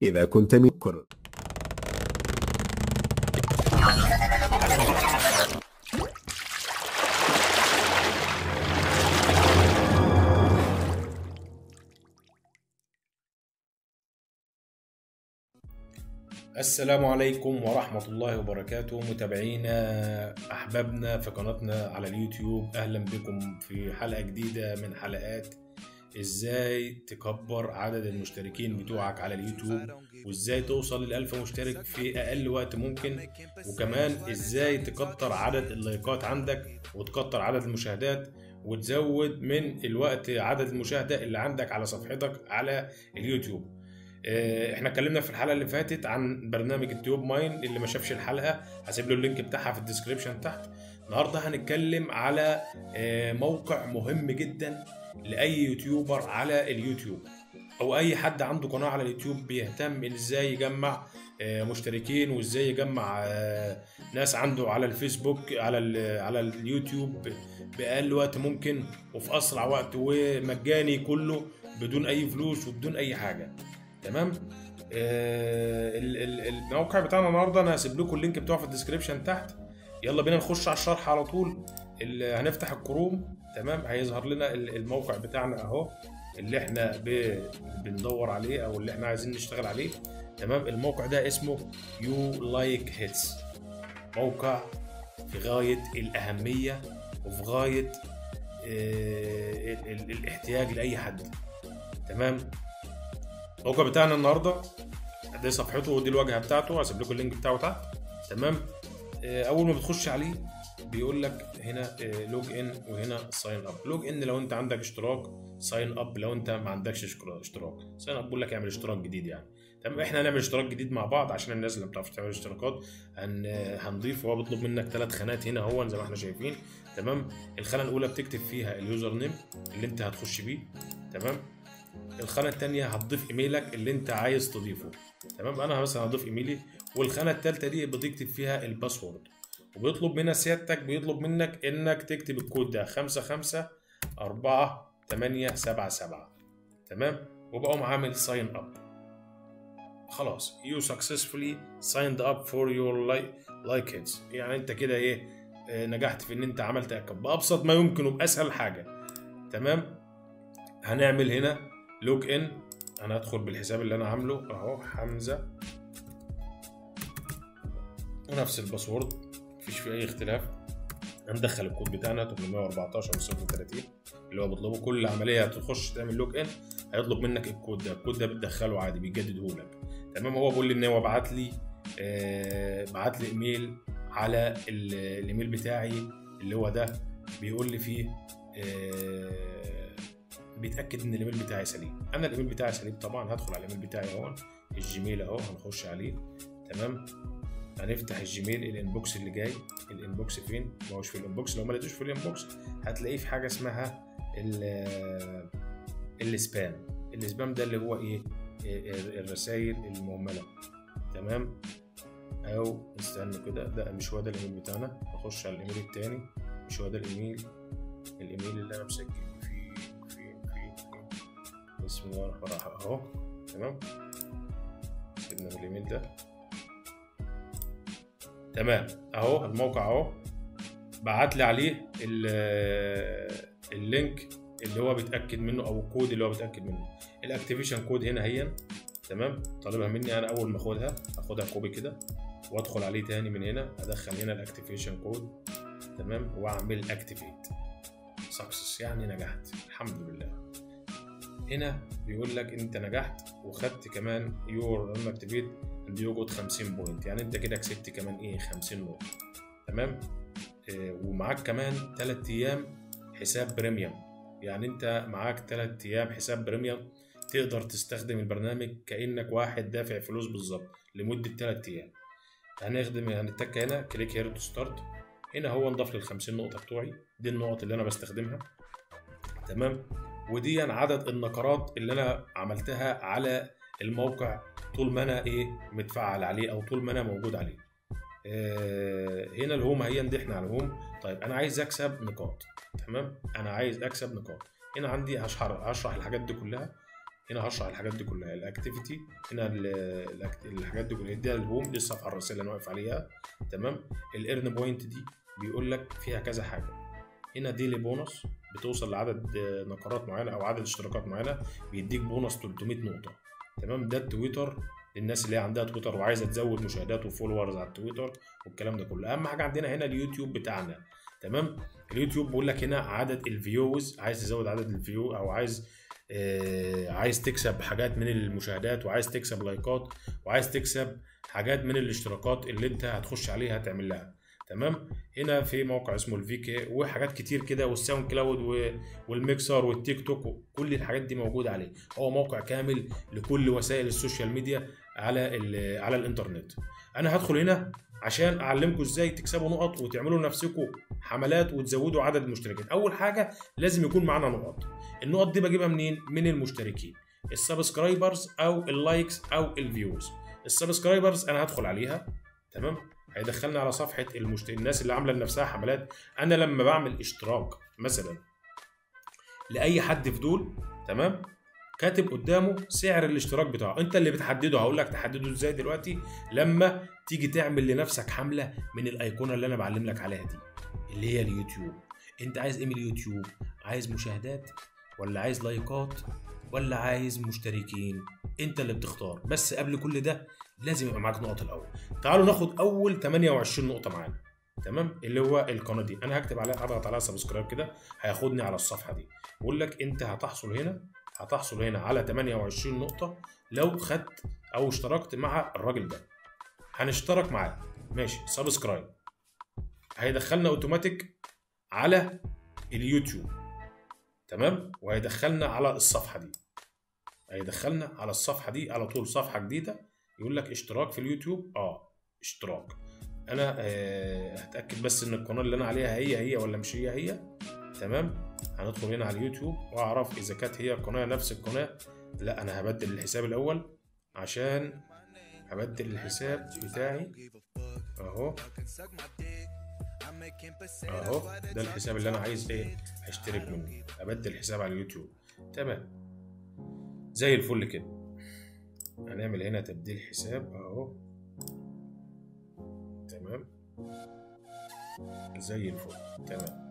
إذا كنت مكر. السلام عليكم ورحمة الله وبركاته، متابعينا أحبابنا في قناتنا على اليوتيوب. أهلا بكم في حلقة جديدة من حلقات إزاي تكبر عدد المشتركين بتوعك على اليوتيوب، وإزاي توصل ل1000 مشترك في أقل وقت ممكن، وكمان إزاي تكتر عدد اللايكات عندك وتكتر عدد المشاهدات وتزود من الوقت عدد المشاهدة اللي عندك على صفحتك على اليوتيوب. احنا اتكلمنا في الحلقه اللي فاتت عن برنامج التيوب ماين. اللي ما شافش الحلقه هسيب له اللينك بتاعها في الديسكريبشن تحت. النهارده هنتكلم على موقع مهم جدا لاي يوتيوبر على اليوتيوب، او اي حد عنده قناه على اليوتيوب بيهتم ان ازاي يجمع مشتركين، وازاي يجمع ناس عنده على الفيسبوك على اليوتيوب باقل وقت ممكن وفي اسرع وقت ومجاني كله بدون اي فلوس وبدون اي حاجه. تمام. الموقع بتاعنا النهارده انا هسيب لكم اللينك بتاعه في الديسكريبشن تحت. يلا بينا نخش على الشرح على طول. هنفتح الكروم. تمام، هيظهر لنا الموقع بتاعنا اهو اللي احنا بندور عليه او اللي احنا عايزين نشتغل عليه. تمام، الموقع ده اسمه يو لايك هيتس. موقع في غاية الأهمية وفي غاية الاحتياج لأي حد. تمام. الموقع بتاعنا النهارده دي صفحته ودي الواجهه بتاعته، هسيب لكم اللينك بتاعه تحت. تمام. اول ما بتخش عليه بيقول لك هنا لوج ان وهنا ساين اب. لوج ان لو انت عندك اشتراك، ساين اب لو انت ما عندكش اشتراك. ساين اب بيقول لك اعمل اشتراك جديد يعني. تمام، احنا هنعمل اشتراك جديد مع بعض عشان الناس اللي ما بتعرفش تعمل اشتراكات. هنضيف. وهو بيطلب منك 3 خانات هنا هو زي ما احنا شايفين. تمام، الخانه الاولى بتكتب فيها اليوزر نيم اللي انت هتخش بيه. تمام، الخانه الثانيه هتضيف ايميلك اللي انت عايز تضيفه. تمام، انا مثلا هضيف ايميلي. والخانه الثالثه دي بتكتب فيها الباسورد، وبيطلب منها سيادتك بيطلب منك انك تكتب الكود ده 554877. تمام، وبقوم عامل ساين اب. خلاص you successfully signed up for your like it. يعني انت كده ايه، نجحت في ان انت عملت اكونت بابسط ما يمكن وباسهل حاجه. تمام، هنعمل هنا لوج ان. انا هدخل بالحساب اللي انا عامله اهو حمزه ونفس الباسورد، مفيش فيه اي اختلاف. هندخل الكود بتاعنا 814 30 اللي هو بيطلبه. كل عمليه هتخش تعمل لوج ان هيطلب منك الكود ده. الكود ده بتدخله عادي بيجدده لك. تمام، هو بيقول لي ان هو بعت لي ايميل على الايميل بتاعي اللي هو ده. بيقول لي فيه بيتاكد ان الايميل بتاعي سليم. انا الايميل بتاعي سليم طبعا. هدخل على الايميل بتاعي اهو الجيميل اهو، هنخش عليه. تمام، هنفتح الجيميل. الانبوكس اللي جاي، الانبوكس فين؟ ما هوش في الانبوكس. لو ما لقيتوش في الانبوكس هتلاقيه في حاجه اسمها السبام. السبام ده اللي هو ايه؟ الرسائل المهمله. تمام، او استنى كده، ده مش هو ده الايميل بتاعنا. نخش على الايميل التاني. مش هو ده الايميل اللي انا مسجل فيه. بسم الله الرحمن الرحيم اهو. تمام، سيبنا من الايميل ده. تمام، اهو الموقع اهو بعت لي عليه اللينك اللي هو بيتاكد منه او الكود اللي هو بيتاكد منه. الاكتيفيشن كود هنا هي. تمام، طالبها مني انا. اول ما اخدها كوبي كده وادخل عليه تاني من هنا. ادخل هنا الاكتيفيشن كود. تمام، واعمل اكتيفيت سكسس، يعني نجحت الحمد لله. هنا بيقول لك انت نجحت وخدت كمان يور اكتيفيت اند يو جوت 50 بوينت. يعني انت كده كسبت كمان ايه 50 نقطه. تمام، ومعاك كمان 3 ايام حساب بريميوم. يعني انت معاك 3 ايام حساب بريميوم تقدر تستخدم البرنامج كانك واحد دافع فلوس بالظبط لمده 3 ايام. هنتك هنا كليك هير تو ستارت. هنا هو نضاف لل 50 نقطه بتوعي. دي النقط اللي انا بستخدمها. تمام، ودي عدد النقرات اللي انا عملتها على الموقع طول ما انا متفعل عليه او طول ما انا موجود عليه. هنا الهوم هي دي، احنا على الهوم. طيب انا عايز اكسب نقاط. تمام، انا عايز اكسب نقاط. هنا عندي هشرح الحاجات دي كلها. هنا هشرح الحاجات دي كلها. الاكتيفيتي هنا الحاجات دي كلها، دي الهوم، دي الصفحه الرئيسيه اللي انا واقف عليها. تمام. الايرن بوينت دي بيقول لك فيها كذا حاجه. هنا ديلي بونص، بتوصل لعدد نقرات معينه او عدد اشتراكات معينه بيديك بونص 300 نقطه. تمام. ده التويتر للناس اللي هي عندها تويتر وعايزه تزود مشاهدات وفولورز على التويتر والكلام ده كله. اهم حاجه عندنا هنا اليوتيوب بتاعنا. تمام. اليوتيوب بيقول لك هنا عدد الفيوز، عايز تزود عدد الفيو او عايز تكسب حاجات من المشاهدات، وعايز تكسب لايكات، وعايز تكسب حاجات من الاشتراكات اللي انت هتخش عليها تعمل لها. تمام. هنا في موقع اسمه الفيكي وحاجات كتير كده، والساوند كلاود والميكسر والتيك توك، كل الحاجات دي موجوده عليه. هو موقع كامل لكل وسائل السوشيال ميديا على الانترنت. انا هدخل هنا عشان اعلمكم ازاي تكسبوا نقط وتعملوا لنفسكم حملات وتزودوا عدد المشتركين. اول حاجه لازم يكون معانا نقط. النقط دي بجيبها منين؟ من المشتركين، السبسكرايبرز او اللايكس او الفيوز. السبسكرايبرز انا هدخل عليها. تمام. هيدخلني على صفحه الناس اللي عامله لنفسها حملات. انا لما بعمل اشتراك مثلا لاي حد في دول، تمام، كاتب قدامه سعر الاشتراك بتاعه، انت اللي بتحدده. هقول لك تحدده ازاي دلوقتي لما تيجي تعمل لنفسك حمله من الايقونه اللي انا بعلم لك عليها دي، اللي هي اليوتيوب. انت عايز ايه من اليوتيوب؟ عايز مشاهدات ولا عايز لايكات ولا عايز مشتركين؟ انت اللي بتختار. بس قبل كل ده لازم يبقى معاك نقط الاول. تعالوا ناخد اول 28 نقطه معانا. تمام. اللي هو القناه دي انا هكتب عليها، اضغط عليها سبسكرايب كده، هياخدني على الصفحه دي. بقول لك انت هتحصل هنا على 28 نقطه لو خدت او اشتركت مع الراجل ده. هنشترك معاه، ماشي، سبسكرايب، هيدخلنا اوتوماتيك على اليوتيوب. تمام. وهيدخلنا على الصفحه دي، هيدخلنا على الصفحه دي على طول، صفحه جديده يقول لك اشتراك في اليوتيوب. اشتراك. انا هتاكد بس ان القناه اللي انا عليها هي ولا مش هي. تمام. هندخل هنا على اليوتيوب واعرف اذا كانت هي القناه نفس القناه. لا، انا هبدل الحساب الاول، عشان هبدل الحساب بتاعي اهو. ده الحساب اللي انا عايز اشترك منه. ابدل الحساب على اليوتيوب. تمام، زي الفل كده. هنعمل هنا تبديل حساب اهو. تمام، زي الفل. تمام.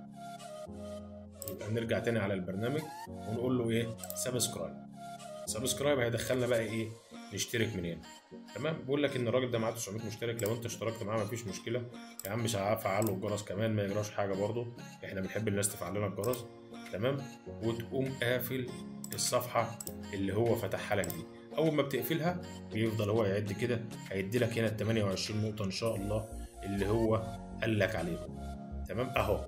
يبقى نرجع تاني على البرنامج ونقول له سبسكرايب هيدخلنا بقى نشترك من هنا. تمام. بيقول لك ان الراجل ده معاه 900 مشترك، لو انت اشتركت معاه مفيش مشكله يا عم. مش هفعل له الجرس كمان، ما يجراش حاجه برضه، احنا بنحب الناس تفعل لنا الجرس. تمام. وتقوم قافل الصفحه اللي هو فتحها لك دي. اول ما بتقفلها بيفضل هو يعد كده، هيدي لك هنا ال 28 نقطه ان شاء الله اللي هو قال لك عليهم. تمام. اهو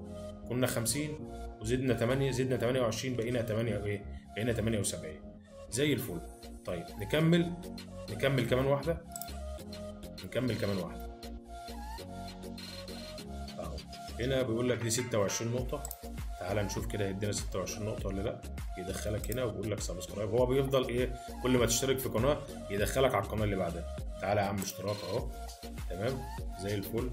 كنا 50 وزدنا 8، زدنا 28، بقينا 78 زي الفل. طيب نكمل كمان واحده. اهو هنا بيقول لك دي 26 نقطه. تعال نشوف كده هيدينا 26 نقطه ولا لا. يدخلك هنا وبيقول لك سبسكرايب. هو بيفضل كل ما تشترك في قناه يدخلك على القناه اللي بعدها. تعالى يا عم اشتراك اهو. تمام، زي الفل.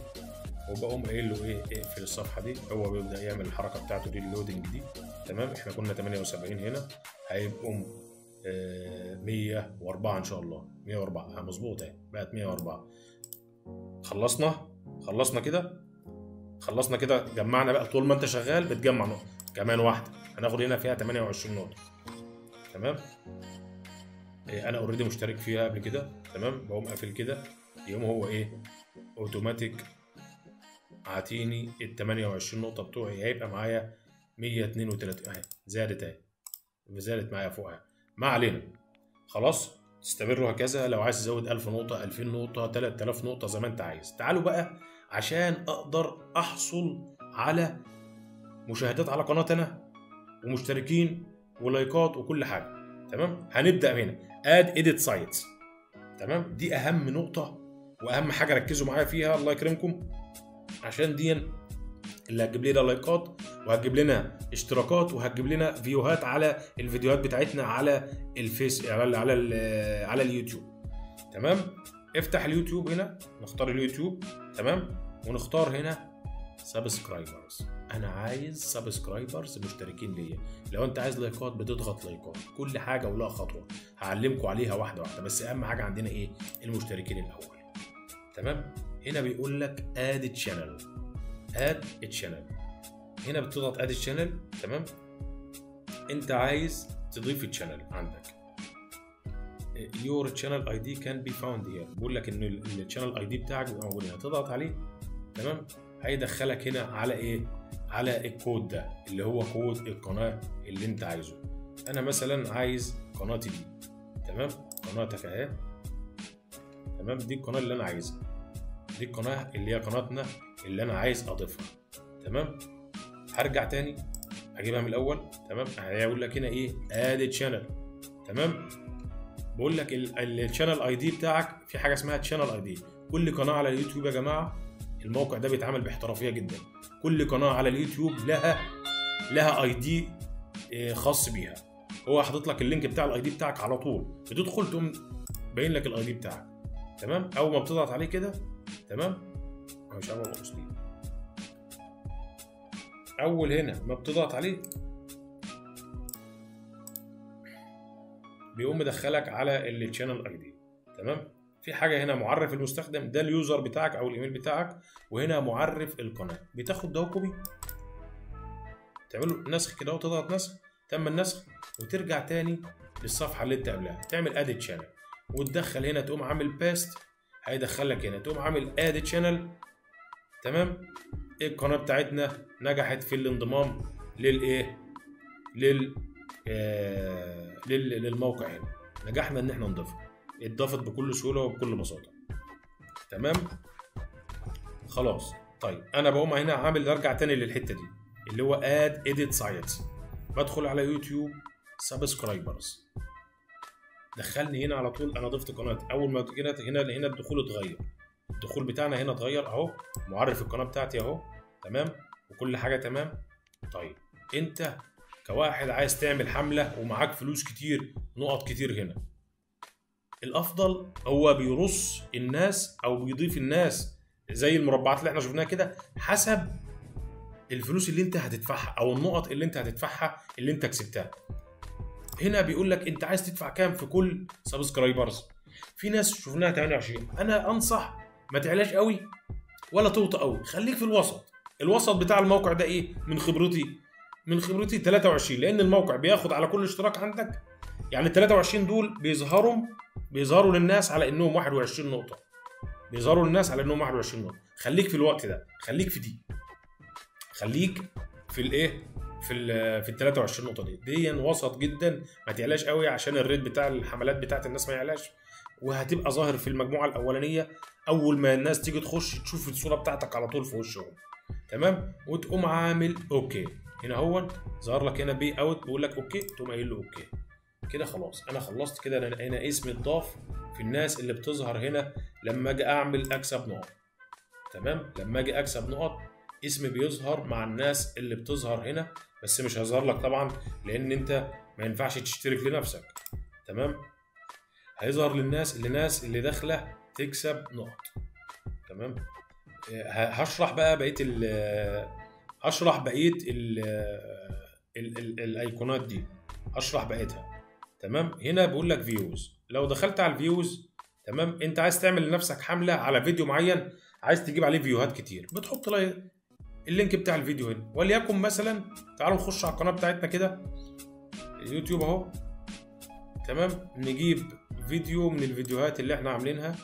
وبقوم قايل له اقفل الصفحه دي. هو بيبدا يعمل الحركه بتاعته دي، اللودنج دي. تمام. احنا كنا 78 هنا، هيبقوا 104 ان شاء الله. 104 مظبوط اهي، بقت 104. خلصنا كده. جمعنا بقى. طول ما انت شغال بتجمع نقطه كمان واحده. هناخد هنا فيها 28 نقطه. تمام. انا اوريدي مشترك فيها قبل كده. تمام. بقوم قافل كده، يقوم هو اوتوماتيك عاتيني ال 28 نقطه بتوعي. هيبقى معايا 132 اهي، زادت معايا فوقها. ما علينا، خلاص. تستمروا هكذا. لو عايز تزود 1000 نقطه، 2000 نقطه، 3000 نقطه، زي ما انت عايز. تعالوا بقى عشان اقدر احصل على مشاهدات على قناتنا ومشتركين ولايكات وكل حاجه. تمام. هنبدا هنا اد اديت سايتس. تمام. دي اهم نقطه واهم حاجه، ركزوا معايا فيها الله يكرمكم، عشان دي اللي هتجيب لنا لايكات وهتجيب لنا اشتراكات وهتجيب لنا فيوهات على الفيديوهات بتاعتنا على الفيس، على اليوتيوب. تمام. افتح اليوتيوب هنا، نختار اليوتيوب. تمام. ونختار هنا سبسكرايبرز. انا عايز سبسكرايبرز مشتركين ليا. لو انت عايز لايكات بتضغط لايكات، كل حاجه ولها خطوه هعلمكم عليها واحده واحده، بس اهم حاجه عندنا ايه؟ المشتركين الاول. تمام. هنا بيقول لك اد تشانل، اد تشانل. هنا بتضغط اد تشانل. تمام. انت عايز تضيف التشانل عندك. your channel ID can be found here. بيقول لك ان الشانل اي دي بتاعك بيبقى موجود هنا، تضغط عليه. تمام. هيدخلك هنا على ايه؟ على الكود ده اللي هو كود القناه اللي انت عايزه. انا مثلا عايز قناتي دي. تمام. قناتك اهي. تمام. دي القناه اللي انا عايزها، دي القناه اللي هي قناتنا اللي انا عايز اضيفها. تمام. هرجع تاني اجيبها من الاول. تمام. هيقول لك هنا ايه؟ اد تشانل. تمام. بقول لك الشانل اي دي بتاعك في حاجه اسمها تشانل اي دي. كل قناه على اليوتيوب يا جماعه، الموقع ده بيتعامل باحترافيه جدا. كل قناه على اليوتيوب لها اي دي خاص بيها. هو حاطط لك اللينك بتاع الاي دي بتاعك على طول، بتدخل تقوم باين لك الاي دي بتاعك. تمام. اول ما بتضغط عليه كده. تمام. مش اول ما اول هنا ما بتضغط عليه بيقوم مدخلك على الشانل اي دي. تمام. في حاجه هنا معرف المستخدم، ده اليوزر بتاعك او الايميل بتاعك، وهنا معرف القناه. بتاخد ده كوبي، تعمله نسخ كده وتضغط نسخ. تم النسخ وترجع تاني للصفحه اللي انت قبلها، تعمل اد تشانل وتدخل هنا، تقوم عامل باست، هيدخلك هنا، تقوم عامل اد تشانل. تمام. القناه بتاعتنا نجحت في الانضمام للايه؟ للموقع هنا. نجحنا ان احنا نضيفها، اتضافت بكل سهوله وبكل بساطه. تمام. خلاص. طيب انا بقوم هنا عامل، ارجع تاني للحته دي اللي هو اد اديت سايت. بدخل على يوتيوب سبسكرايبرز، دخلني هنا على طول. انا ضفت قناتي. اول ما جيت هنا الدخول اتغير، الدخول بتاعنا هنا اتغير اهو، معرف القناه بتاعتي اهو. تمام. وكل حاجه تمام. طيب انت كواحد عايز تعمل حمله ومعاك فلوس كتير، نقط كتير، هنا الافضل هو بيرص الناس او بيضيف الناس زي المربعات اللي احنا شفناها كده حسب الفلوس اللي انت هتدفعها او النقط اللي انت هتدفعها اللي انت كسبتها. هنا بيقول لك انت عايز تدفع كام في كل سبسكرايبرز. في ناس شفناها 28. انا انصح ما تعلاش قوي ولا توطى قوي، خليك في الوسط. الوسط بتاع الموقع ده ايه؟ من خبرتي 23، لان الموقع بياخد على كل اشتراك عندك، يعني ال 23 دول بيظهروا للناس على انهم 21 نقطه، بيظهروا للناس على انهم 21 نقطه. خليك في الوقت ده، خليك في دي، خليك في الايه؟ في ال 23 نقطه دي وسط جدا. ما تعلاش قوي عشان الريت بتاع الحملات بتاعت الناس ما يعلاش، وهتبقى ظاهر في المجموعه الاولانيه. اول ما الناس تيجي تخش تشوف الصوره بتاعتك على طول في وشهم. تمام. وتقوم عامل اوكي. هنا هو ظهر لك هنا بي اوت، بيقول لك اوكي، تقوم قايل له اوكي كده. خلاص انا خلصت كده. انا هنا اسمي اتضاف في الناس اللي بتظهر هنا لما اجي اعمل اكسب نقط. تمام. لما اجي اكسب نقط اسمي بيظهر مع الناس اللي بتظهر هنا، بس مش هيظهر لك طبعا لان انت ما ينفعش تشترك لنفسك. تمام. هيظهر للناس اللي داخله تكسب نقط. تمام. هشرح بقيه الايقونات دي، هشرح بقيتها. تمام. هنا بيقول لك فيوز. لو دخلت على الفيوز، تمام، انت عايز تعمل لنفسك حمله على فيديو معين، عايز تجيب عليه فيوهات كتير، بتحط اللينك بتاع الفيديو هنا. وليكن مثلا تعالوا نخش على القناه بتاعتنا كده، اليوتيوب اهو. تمام. نجيب فيديو من الفيديوهات اللي احنا عاملينها.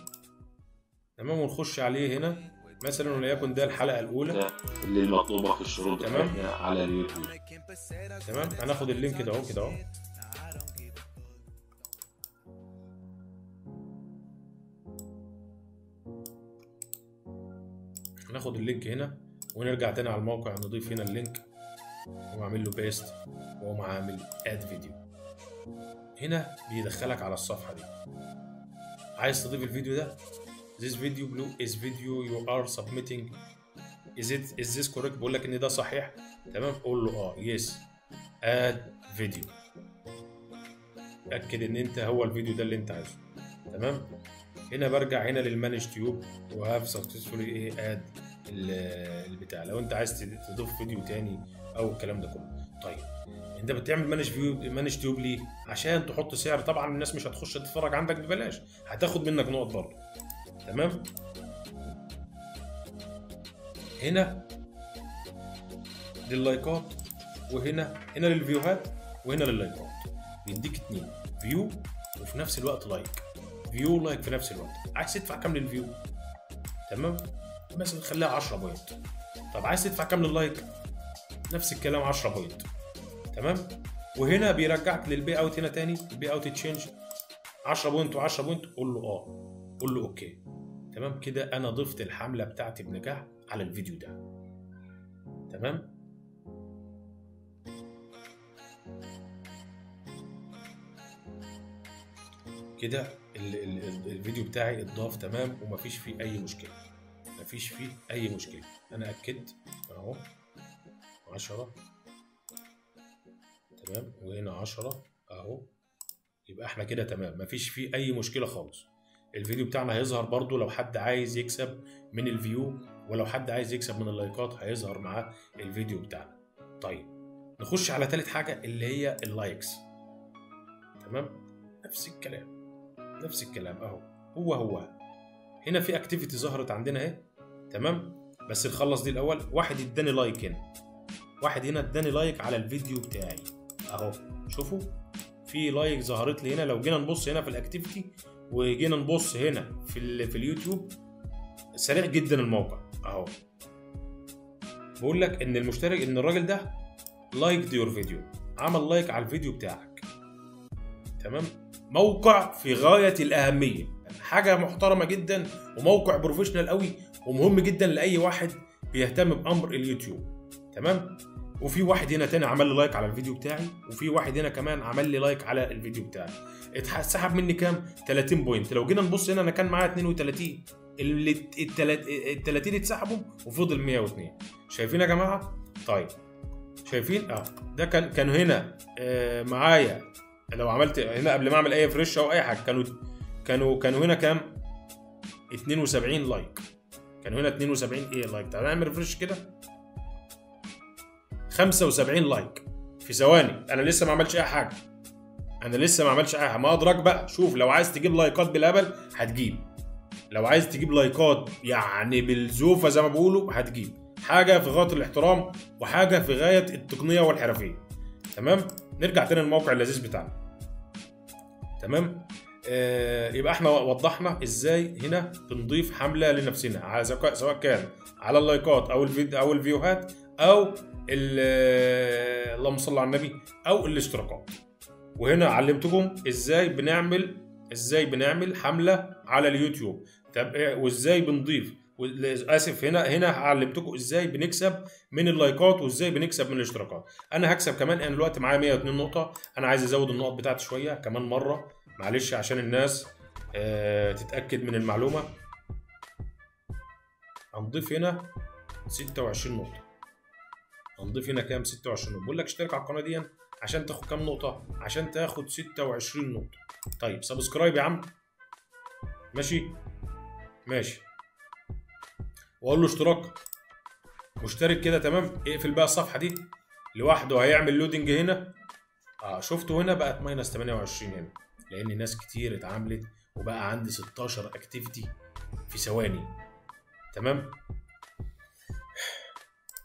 تمام. ونخش عليه هنا مثلا، وليكن ده الحلقه الاولى اللي مطلوبه في الشروط بتاعتنا على اليوتيوب. تمام. هناخد اللينك ده اهو كده اهو. ناخد اللينك هنا ونرجع تاني على الموقع، نضيف هنا اللينك واعمل له بيست واقوم عامل اد فيديو. هنا بيدخلك على الصفحه دي. عايز تضيف الفيديو ده، this video blue is video you are submitting is this correct؟ بقول لك ان ده صحيح. تمام. قول له yes add video، اتاكد ان انت هو الفيديو ده اللي انت عايزه. تمام. هنا برجع هنا للمانج تيوب وهاف سكسسفولي اد البتاع لو انت عايز تضيف فيديو تاني او الكلام ده كله. طيب انت بتعمل مانج تيوب ليه؟ عشان تحط سعر. طبعا الناس مش هتخش تتفرج عندك ببلاش، هتاخد منك نقط برضه. تمام. هنا لللايكات، وهنا للفيوهات، وهنا لللايكات. بيديك 2 فيو وفي نفس الوقت لايك. فيو لايك في نفس الوقت. عايز تدفع كام للفيو؟ تمام، مثلا خليها 10 بوينت. طب عايز تدفع كام لللايك؟ نفس الكلام 10 بوينت. تمام. وهنا بيرجعك للبي اوت. هنا تاني البي اوت تشينج 10 بوينت و10 بوينت. قول له قول له اوكي. تمام كده انا ضفت الحمله بتاعتي بنجاح على الفيديو ده. تمام. كده الفيديو بتاعي اتضاف. تمام، ومفيش فيه اي مشكله. مفيش فيه اي مشكله. انا اكدت اهو 10. تمام، وهنا 10 اهو. يبقى احنا كده تمام، مفيش فيه اي مشكله خالص. الفيديو بتاعنا هيظهر برضو لو حد عايز يكسب من الفيو، ولو حد عايز يكسب من اللايكات هيظهر معاه الفيديو بتاعنا. طيب نخش على ثالث حاجه اللي هي اللايكس. تمام، نفس الكلام اهو. هو هنا في اكتيفيتي ظهرت عندنا اهي. تمام، بس نخلص دي الاول. واحد اداني لايك هنا، واحد هنا اداني لايك على الفيديو بتاعي اهو. شوفوا في لايك ظهرت لي هنا. لو جينا نبص هنا في الاكتيفيتي وجينا نبص هنا في اليوتيوب، سريع جدا الموقع اهو. بقول لك ان المشترك، ان الراجل ده لايك يور فيديو، عمل لايك على الفيديو بتاعك. تمام، موقع في غايه الاهميه، حاجه محترمه جدا، وموقع بروفيشنال قوي، ومهم جدا لاي واحد بيهتم بامر اليوتيوب. تمام. وفي واحد هنا تاني عمل لي لايك على الفيديو بتاعي، وفي واحد هنا كمان عمل لي لايك على الفيديو بتاعي. اتسحب مني كام؟ 30 بوينت. لو جينا نبص هنا انا كان معايا 32، ال 30 اتسحبوا وفضل 102. شايفين يا جماعه؟ طيب شايفين ده كانوا هنا معايا. لو عملت هنا قبل ما اعمل اي فريش او اي حاجه، كانوا هنا كام؟ 72 لايك. كانوا هنا 72 لايك. تعالى نعمل ريفريش كده، 75 لايك في ثواني. انا لسه ما عملتش اي حاجه، ما ادراك بقى. شوف، لو عايز تجيب لايكات بالهبل هتجيب، لو عايز تجيب لايكات يعني بالزوفه زي ما بيقولوا هتجيب. حاجه في غايه الاحترام، وحاجه في غايه التقنيه والحرفيه. تمام. نرجع تاني للموقع اللذيذ بتاعنا. تمام. يبقى احنا وضحنا ازاي هنا بنضيف حمله لنفسنا، سواء كان على اللايكات او الفيوهات او اللهم صل على النبي او الاشتراكات. وهنا علمتكم ازاي بنعمل حمله على اليوتيوب. طب وازاي بنضيف، اسف، هنا علمتكم ازاي بنكسب من اللايكات وازاي بنكسب من الاشتراكات. انا هكسب كمان. انا دلوقتي معايا 102 نقطه. انا عايز ازود النقط بتاعتي شويه كمان مره، معلش، عشان الناس تتاكد من المعلومه. هنضيف هنا 26 نقطه. هنضيف هنا كام؟ 26 نقطه. بقول لك اشترك على القناه دي عشان تاخد كام نقطه؟ عشان تاخد 26 نقطه. طيب سبسكرايب يا عم. ماشي. واقول له اشتراك، مشترك كده. تمام. اقفل بقى الصفحه دي لوحده، هيعمل لودنج هنا. شفتوا هنا بقت ماينس 28 هنا، لان ناس كتير اتعاملت وبقى عندي 16 اكتيفيتي في ثواني. تمام.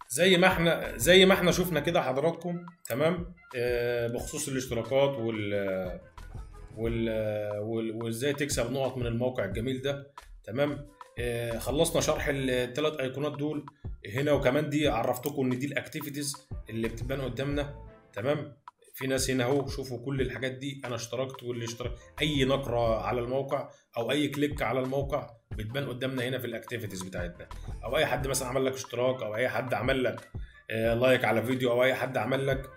زي ما احنا شفنا كده حضراتكم. تمام. بخصوص الاشتراكات وازاي تكسب نقط من الموقع الجميل ده. تمام. خلصنا شرح الثلاث ايقونات دول هنا، وكمان دي عرفتكم ان دي الاكتيفيتيز اللي بتبان قدامنا. تمام. في ناس هنا اهو، شوفوا كل الحاجات دي انا اشتركت، واللي اشترك اي نقره على الموقع او اي كليك على الموقع بتبان قدامنا هنا في الاكتيفيتيز بتاعتنا. او اي حد مثلا عمل لك اشتراك، او اي حد عمل لك لايك على فيديو، او اي حد عمل لك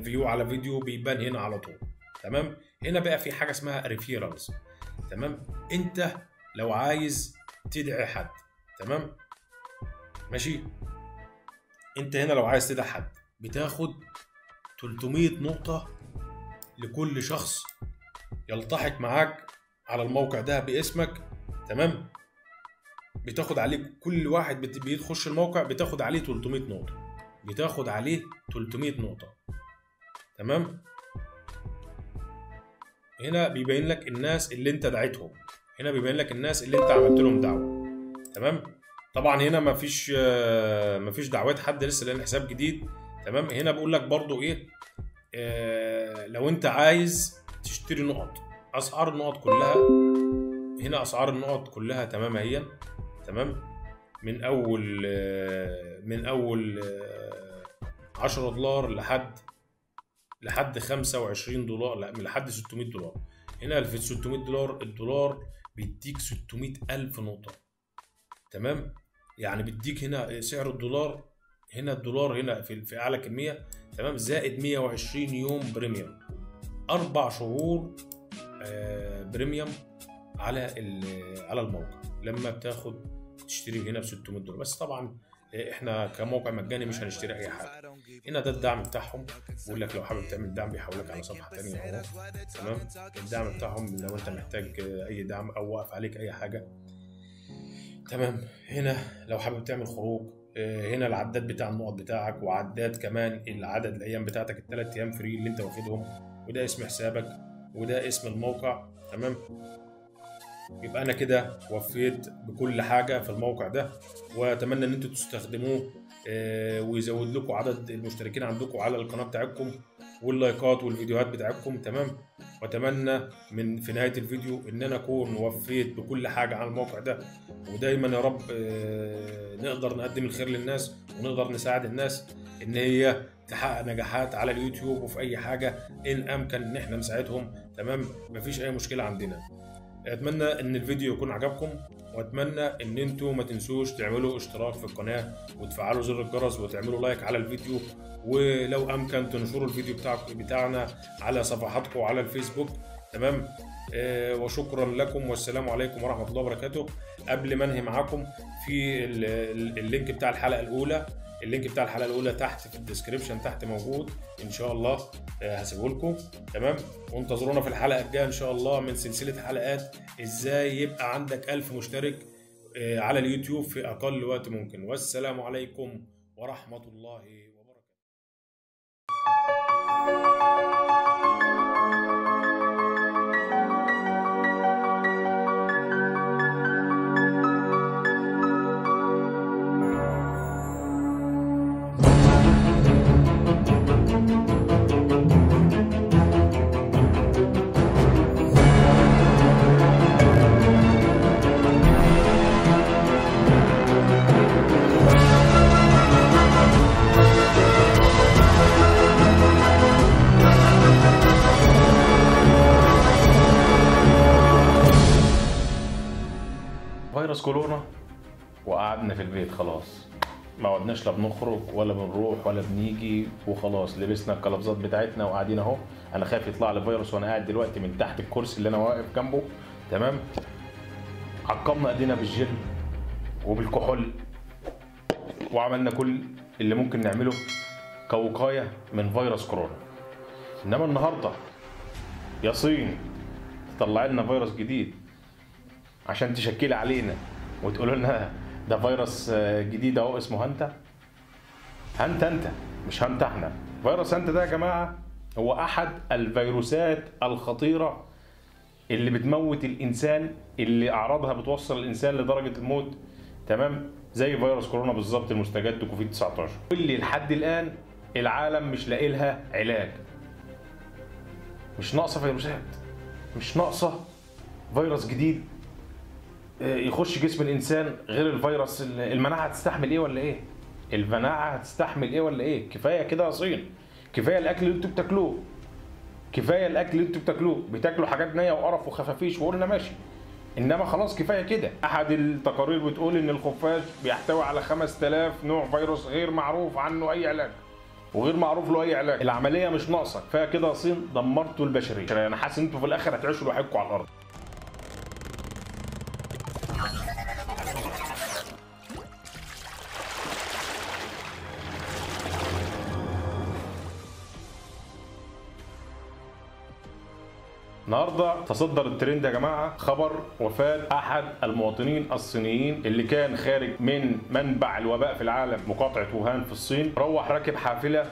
فيو على فيديو، بيبان هنا على طول. تمام. هنا بقى في حاجه اسمها ريفيرالز. تمام. انت لو عايز تدعي حد، تمام، ماشي، انت هنا لو عايز تدعي حد بتاخد 300 نقطة لكل شخص يلتحق معاك على الموقع ده باسمك. تمام. بتاخد عليه كل واحد بيخش الموقع بتاخد عليه 300 نقطة، بتاخد عليه 300 نقطة. تمام. هنا بيبين لك الناس اللي انت دعيتهم، هنا بيبين لك الناس اللي انت عملت لهم دعوة. تمام. طبعا هنا مفيش دعوات حد لسه لان الحساب جديد. تمام. هنا بقول لك برضو ايه، لو انت عايز تشتري نقط، اسعار النقط كلها هنا، اسعار النقط كلها تمام اهي. تمام. من اول 10 دولار لحد 25 دولار، لا من لحد 600 دولار. هنا في 600 دولار الدولار بيديك 600 ألف نقطة. تمام. يعني بيديك هنا سعر الدولار، هنا الدولار هنا في أعلى كمية. تمام. زائد 120 يوم بريميوم، 4 شهور بريميوم على الموقع لما بتاخد تشتري هنا ب 600 دولار. بس طبعا احنا كموقع مجاني مش هنشتري اي حاجه. هنا ده الدعم بتاعهم، بيقول لك لو حابب تعمل دعم بيحولك على صفحه ثانيه اهو. تمام. الدعم بتاعهم لو انت محتاج اي دعم او واقف عليك اي حاجه. تمام. هنا لو حابب تعمل خروج، هنا العداد بتاع النقط بتاعك، وعداد كمان العدد الايام بتاعتك، ال3 ايام فري اللي انت واخدهم، وده اسم حسابك وده اسم الموقع. تمام. يبقى انا كده وفيت بكل حاجه في الموقع ده، واتمنى ان انتوا تستخدموه ويزود لكم عدد المشتركين عندكم على القناه بتاعتكم واللايكات والفيديوهات بتاعتكم. تمام. واتمنى في نهايه الفيديو ان انا اكون وفيت بكل حاجه على الموقع ده، ودايما يا رب نقدر نقدم الخير للناس ونقدر نساعد الناس ان هي تحقق نجاحات على اليوتيوب وفي اي حاجه ان امكن ان احنا نساعدهم. تمام. مفيش اي مشكله عندنا. اتمنى ان الفيديو يكون عجبكم، واتمنى ان انتوا ما تنسوش تعملوا اشتراك في القناه وتفعلوا زر الجرس وتعملوا لايك على الفيديو، ولو امكن تنشروا الفيديو بتاعنا على صفحاتكم على الفيسبوك. تمام. وشكرا لكم والسلام عليكم ورحمه الله وبركاته. قبل ما انهي معاكم، في اللينك بتاع الحلقه الاولى، تحت في الديسكريبشن تحت موجود ان شاء الله، هسيبه لكم. تمام. وانتظرونا في الحلقه الجايه ان شاء الله من سلسله حلقات ازاي يبقى عندك 1000 مشترك على اليوتيوب في اقل وقت ممكن. والسلام عليكم ورحمه الله وبركاته. فيروس كورونا وقعدنا في البيت خلاص، ما عدناش لا بنخرج ولا بنروح ولا بنيجي، وخلاص لبسنا القلبزات بتاعتنا وقاعدين اهو. انا خايف يطلع لي فيروس وانا قاعد دلوقتي من تحت الكرسي اللي انا واقف جنبه. تمام. عقمنا ايدينا بالجل وبالكحول وعملنا كل اللي ممكن نعمله كوقايه من فيروس كورونا. انما النهارده يا صين تطلع لنا فيروس جديد عشان تشكلي علينا وتقولوا لنا ده فيروس جديد اهو اسمه هانتا. انت مش هانتا احنا. فيروس هانتا ده يا جماعه هو احد الفيروسات الخطيره اللي بتموت الانسان، اللي اعراضها بتوصل الانسان لدرجه الموت. تمام. زي فيروس كورونا بالظبط المستجد كوفيد 19، واللي لحد الان العالم مش لاقي لها علاج. مش ناقصه فيروسات، مش ناقصه فيروس جديد يخش جسم الانسان غير الفيروس. المناعه هتستحمل ايه ولا ايه؟ المناعه هتستحمل ايه ولا ايه؟ كفايه كده يا صين، كفايه الاكل اللي انتوا بتاكلوه، كفايه الاكل اللي انتوا بتاكلوه. بتاكلوا حاجات نيه وقرف وخفافيش وقلنا ماشي، انما خلاص كفايه كده. احد التقارير بتقول ان الخفاش بيحتوي على 5000 نوع فيروس غير معروف عنه اي علاج وغير معروف له اي علاج. العمليه مش ناقصه، كفايه كده يا صين، دمرتوا البشريه. انا حاسس ان انتوا في الاخر هتعيشوا لوحدكم على الارض. النهارده تصدر الترند يا جماعه خبر وفاه احد المواطنين الصينيين اللي كان خارج من منبع الوباء في العالم مقاطعه ووهان في الصين، روح راكب حافله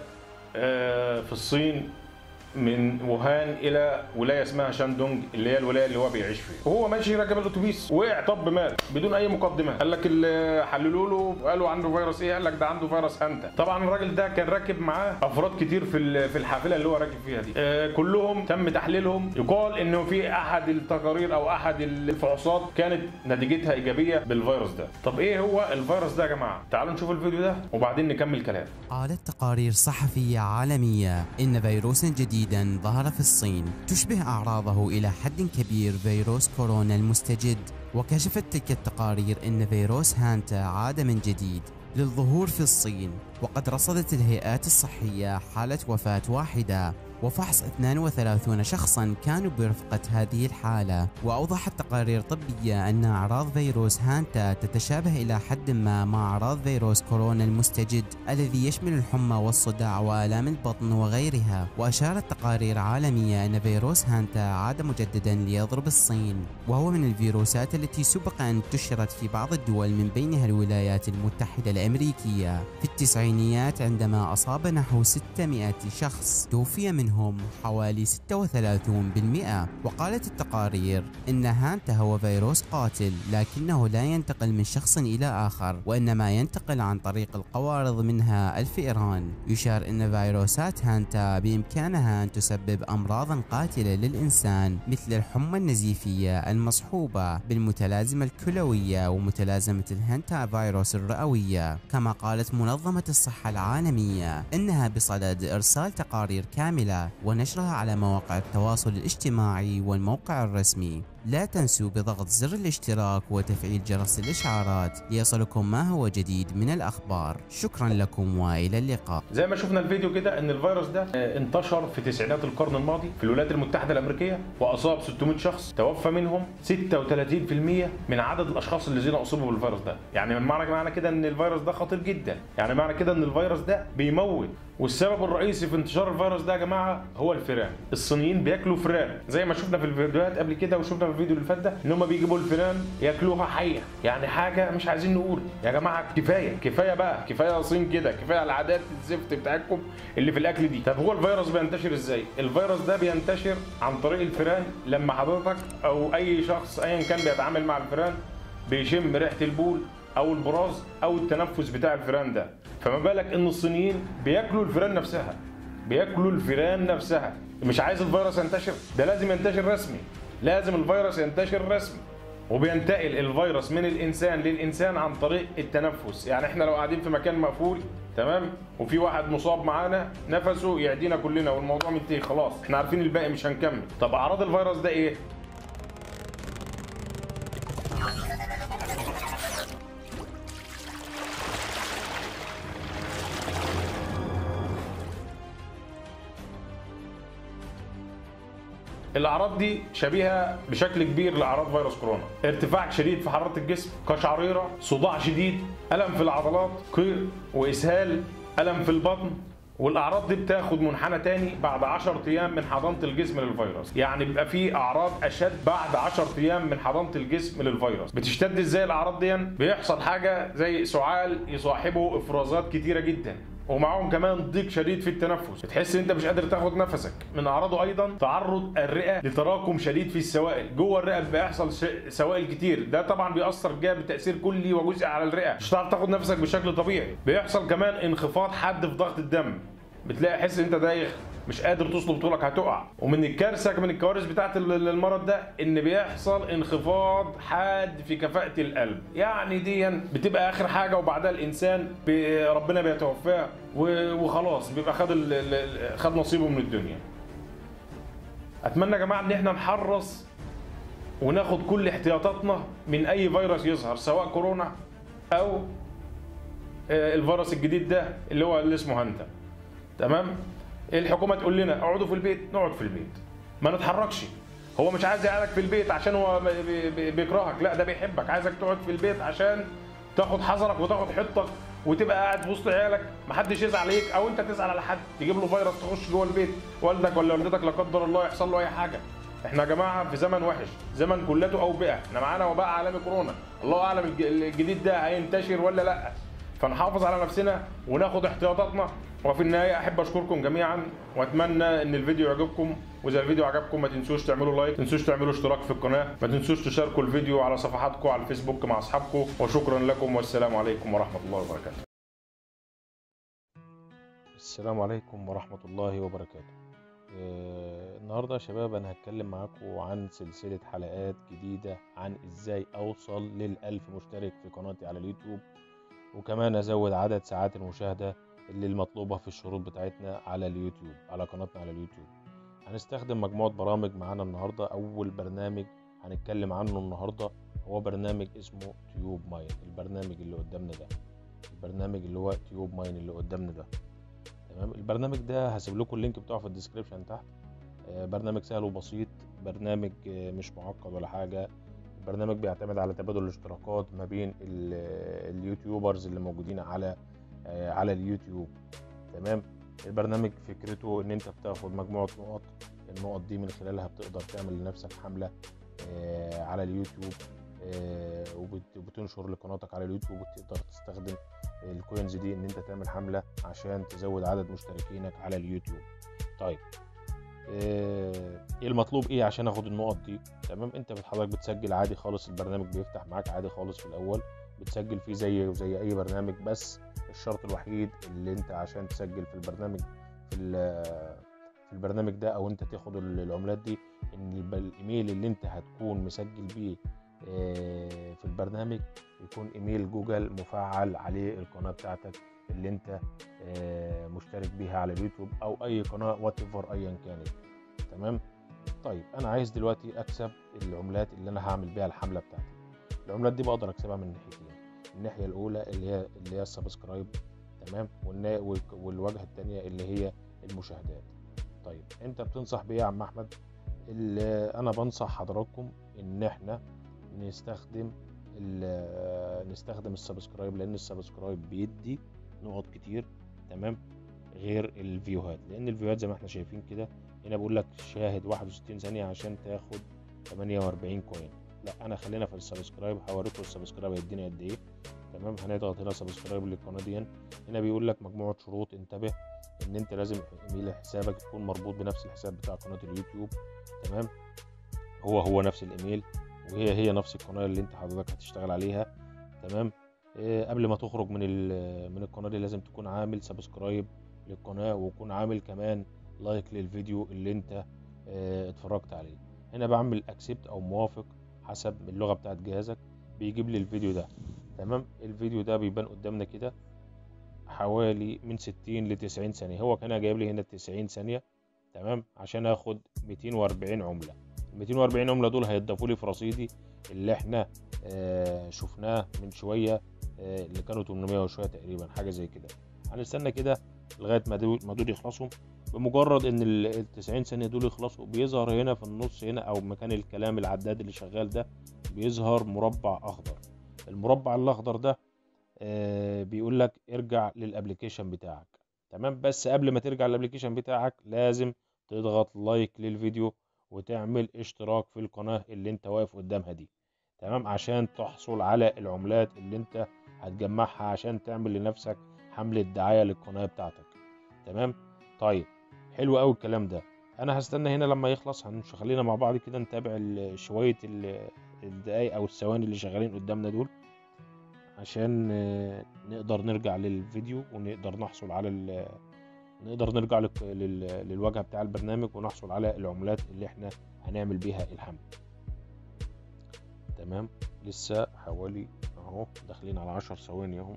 في الصين من ووهان الى ولايه اسمها شاندونج اللي هي الولايه اللي هو بيعيش فيها، وهو ماشي راكب الاتوبيس وقع طب مات بدون اي مقدمه. قال لك اللي حللوا له وقالوا عنده فيروس ايه، قال لك ده عنده فيروس هانتا. طبعا الراجل ده كان راكب معاه افراد كتير في الحافله اللي هو راكب فيها دي، كلهم تم تحليلهم. يقال انه في احد التقارير او احد الفحوصات كانت نتيجتها ايجابيه بالفيروس ده. طب ايه هو الفيروس ده يا جماعه؟ تعالوا نشوف الفيديو ده وبعدين نكمل كلام. قالت تقارير صحفيه عالميه ان فيروسا جديدا ظهر في الصين تشبه أعراضه إلى حد كبير فيروس كورونا المستجد، وكشفت تلك التقارير أن فيروس هانتا عاد من جديد للظهور في الصين، وقد رصدت الهيئات الصحية حالة وفاة واحدة وفحص 32 شخصا كانوا برفقة هذه الحالة. وأوضحت تقارير طبية أن أعراض فيروس هانتا تتشابه إلى حد ما مع أعراض فيروس كورونا المستجد الذي يشمل الحمى والصداع وآلام البطن وغيرها. وأشارت تقارير عالمية أن فيروس هانتا عاد مجددا ليضرب الصين، وهو من الفيروسات التي سبق أن انتشرت في بعض الدول من بينها الولايات المتحدة الأمريكية في التسعينيات عندما أصاب نحو 600 شخص، توفي منهم حوالي 36%. وقالت التقارير إن هانتا هو فيروس قاتل لكنه لا ينتقل من شخص إلى آخر، وإنما ينتقل عن طريق القوارض منها الفئران. يشار أن فيروسات هانتا بإمكانها أن تسبب أمراضا قاتلة للإنسان مثل الحمى النزيفية المصحوبة بالمتلازمة الكلوية ومتلازمة الهانتا فيروس الرئوية. كما قالت منظمة الصحة العالمية إنها بصدد إرسال تقارير كاملة ونشرها على مواقع التواصل الاجتماعي والموقع الرسمي. لا تنسوا بضغط زر الاشتراك وتفعيل جرس الإشعارات ليصلكم ما هو جديد من الأخبار. شكرا لكم وإلى اللقاء. زي ما شفنا الفيديو كده ان الفيروس ده انتشر في تسعينات القرن الماضي في الولايات المتحدة الأمريكية وأصاب 600 شخص، توفى منهم 36% من عدد الأشخاص الذين أصيبوا بالفيروس ده. يعني معنى كده ان الفيروس ده خطير جدا، يعني معنى كده ان الفيروس ده بيموت. والسبب الرئيسي في انتشار الفيروس ده يا جماعه هو الفئران. الصينيين بياكلوا فئران زي ما شفنا في الفيديوهات قبل كده، وشفنا في الفيديو اللي فات ده ان هم بيجيبوا الفئران ياكلوها حيه. يعني حاجه مش عايزين نقول يا جماعه كفايه بقى، كفايه يا صين كده، كفايه العادات الزفت بتاعتكم اللي في الاكل دي. طب هو الفيروس بينتشر ازاي؟ الفيروس ده بينتشر عن طريق الفئران. لما حضرتك او اي شخص ايا كان بيتعامل مع الفئران بيشم ريحه البول او البراز او التنفس بتاع الفئران ده، فما بالك ان الصينيين بياكلوا الفئران نفسها، بياكلوا الفئران نفسها. مش عايز الفيروس ينتشر؟ ده لازم ينتشر رسمي، لازم الفيروس ينتشر رسمي. وبينتقل الفيروس من الانسان للانسان عن طريق التنفس. يعني احنا لو قاعدين في مكان مقفول تمام وفي واحد مصاب معانا نفسه يعدينا كلنا والموضوع منتهي خلاص، احنا عارفين الباقي مش هنكمل. طب اعراض الفيروس ده ايه؟ الاعراض دي شبيهه بشكل كبير لاعراض فيروس كورونا: ارتفاع شديد في حراره الجسم، قشعريره، صداع شديد، الم في العضلات، قيء واسهال، الم في البطن. والاعراض دي بتاخد منحنى تاني بعد 10 ايام من حضانه الجسم للفيروس. يعني بيبقى في اعراض اشد بعد 10 ايام من حضانه الجسم للفيروس. بتشتد ازاي الاعراض دي؟ بيحصل حاجه زي سعال يصاحبه افرازات كتيره جدا، ومعاهم كمان ضيق شديد في التنفس، بتحس ان انت مش قادر تاخد نفسك. من اعراضه ايضا تعرض الرئه لتراكم شديد في السوائل. جوه الرئه بيحصل سوائل كتير، ده طبعا بيأثر جامد بتأثير كلي وجزئي على الرئه، مش هتعرف تاخد نفسك بشكل طبيعي. بيحصل كمان انخفاض حاد في ضغط الدم، بتلاقي حس ان انت دايخ مش قادر تصلب طولك هتقع. ومن الكارثه من الكوارث بتاعت المرض ده ان بيحصل انخفاض حاد في كفاءه القلب. يعني دي بتبقى اخر حاجه وبعدها الانسان ربنا بيتوفاه وخلاص بيبقى خد نصيبه من الدنيا. اتمنى يا جماعه ان احنا نحرص وناخد كل احتياطاتنا من اي فيروس يظهر، سواء كورونا او الفيروس الجديد ده اللي اسمه هانتا. تمام؟ الحكومه تقول لنا اقعدوا في البيت، نقعد في البيت، ما نتحركش. هو مش عايز يقعدك في البيت عشان هو بيكرهك، لا ده بيحبك، عايزك تقعد في البيت عشان تاخد حذرك وتاخد حطك وتبقى قاعد في وسط عيالك، محدش يزعل عليك او انت تزعل على حد، تجيب له فيروس تخش جوه البيت، والدك ولا والدتك لا قدر الله يحصل له اي حاجه. احنا يا جماعه في زمن وحش، زمن كلته اوبئه، احنا معانا وباء عالمي كورونا، الله اعلم الجديد ده هينتشر ولا لا. فنحافظ على نفسنا وناخد احتياطاتنا. وفي النهايه احب اشكركم جميعا، واتمنى ان الفيديو يعجبكم، واذا الفيديو عجبكم ما تنسوش تعملوا لايك، ما تنسوش تعملوا اشتراك في القناه، ما تنسوش تشاركوا الفيديو على صفحاتكم على الفيسبوك مع اصحابكم. وشكرا لكم والسلام عليكم ورحمه الله وبركاته. السلام عليكم ورحمه الله وبركاته. النهارده يا شباب انا هتكلم معاكم عن سلسله حلقات جديده عن ازاي اوصل لل1000 مشترك في قناتي على اليوتيوب، وكمان ازود عدد ساعات المشاهده اللي المطلوبه في الشروط بتاعتنا على اليوتيوب، على قناتنا على اليوتيوب. هنستخدم مجموعه برامج معانا النهارده. اول برنامج هنتكلم عنه النهارده هو برنامج اسمه تيوب ماين. البرنامج اللي قدامنا ده، البرنامج اللي هو تيوب ماين اللي قدامنا ده، تمام. البرنامج ده هسيب لكم اللينك بتاعه في الديسكريبشن تحت. برنامج سهل وبسيط، برنامج مش معقد ولا حاجه. البرنامج بيعتمد على تبادل الاشتراكات ما بين اليوتيوبرز اللي موجودين على اليوتيوب، تمام. البرنامج فكرته ان انت بتاخد مجموعه نقط، النقط دي من خلالها بتقدر تعمل لنفسك حمله على اليوتيوب، وبتنشر لقناتك على اليوتيوب، وتقدر تستخدم الكوينز دي ان انت تعمل حمله عشان تزود عدد مشتركينك على اليوتيوب. طيب ايه المطلوب ايه عشان اخد النقط دي؟ تمام، انت حضرتك بتسجل عادي خالص، البرنامج بيفتح معاك عادي خالص في الاول، بتسجل فيه زي اي برنامج. بس الشرط الوحيد اللي انت عشان تسجل في البرنامج في البرنامج ده او انت تاخد العملات دي، ان الايميل اللي انت هتكون مسجل بيه في البرنامج يكون ايميل جوجل مفعل عليه القناه بتاعتك اللي انت مشترك بيها على اليوتيوب، او اي قناه وات ايفر ايا كانت، تمام. طيب انا عايز دلوقتي اكسب العملات اللي انا هعمل بيها الحمله بتاعتي. العملات دي بقدر اكسبها من ناحيتين. الناحيه الاولى اللي هي السبسكرايب، تمام، والواجهه الثانيه اللي هي المشاهدات. طيب انت بتنصح بيه يا عم احمد؟ اللي انا بنصح حضراتكم ان احنا نستخدم السبسكرايب، لان السبسكرايب بيدي نقط كتير، تمام، غير الفيوهات. لان الفيوهات زي ما احنا شايفين كده هنا بقول لك شاهد 61 ثانيه عشان تاخد 48 كوين. لا انا خلينا في السبسكرايب، هوريكم السبسكرايب هيدينا قد ايه، تمام. هنضغط هنا سبسكرايب للقناه دي. هنا بيقول لك مجموعه شروط، انتبه ان انت لازم ايميل حسابك يكون مربوط بنفس الحساب بتاع قناه اليوتيوب، تمام، هو نفس الايميل، وهي نفس القناه اللي انت حضرتك هتشتغل عليها، تمام. قبل ما تخرج من القناه دي لازم تكون عامل سبسكرايب للقناه، ويكون عامل كمان لايك للفيديو اللي انت اتفرجت عليه. هنا بعمل اكسبت او موافق حسب اللغه بتاعت جهازك، بيجيب لي الفيديو ده، تمام. الفيديو ده بيبان قدامنا كده حوالي من 60 ل 90 ثانيه. هو كان جايب لي هنا 90 ثانيه، تمام، عشان اخد 240 عمله. ال 240 عمله دول هيضافوا لي في رصيدي اللي احنا شفناه من شويه، اللي كانوا 800 وشويه تقريبا، حاجه زي كده. هنستنى كده لغايه ما دول يخلصوا. بمجرد ان ال 90 ثانيه دول يخلصوا بيظهر هنا في النص هنا، او مكان الكلام العداد اللي شغال ده، بيظهر مربع اخضر. المربع الاخضر ده بيقول لك ارجع للابليكيشن بتاعك، تمام. بس قبل ما ترجع للابليكيشن بتاعك لازم تضغط لايك للفيديو وتعمل اشتراك في القناه اللي انت واقف قدامها دي، تمام، عشان تحصل على العملات اللي انت هتجمعها عشان تعمل لنفسك حملة دعاية للقناة بتاعتك، تمام. طيب حلو قوي الكلام ده. انا هستنى هنا لما يخلص، خلينا مع بعض كده نتابع شوية الدقايق او الثواني اللي شغالين قدامنا دول، عشان نقدر نرجع للفيديو ونقدر نحصل على نقدر نرجع للواجهة بتاع البرنامج ونحصل على العملات اللي احنا هنعمل بيها الحملة، تمام. لسه حوالي اهو داخلين على 10 ثواني اهو.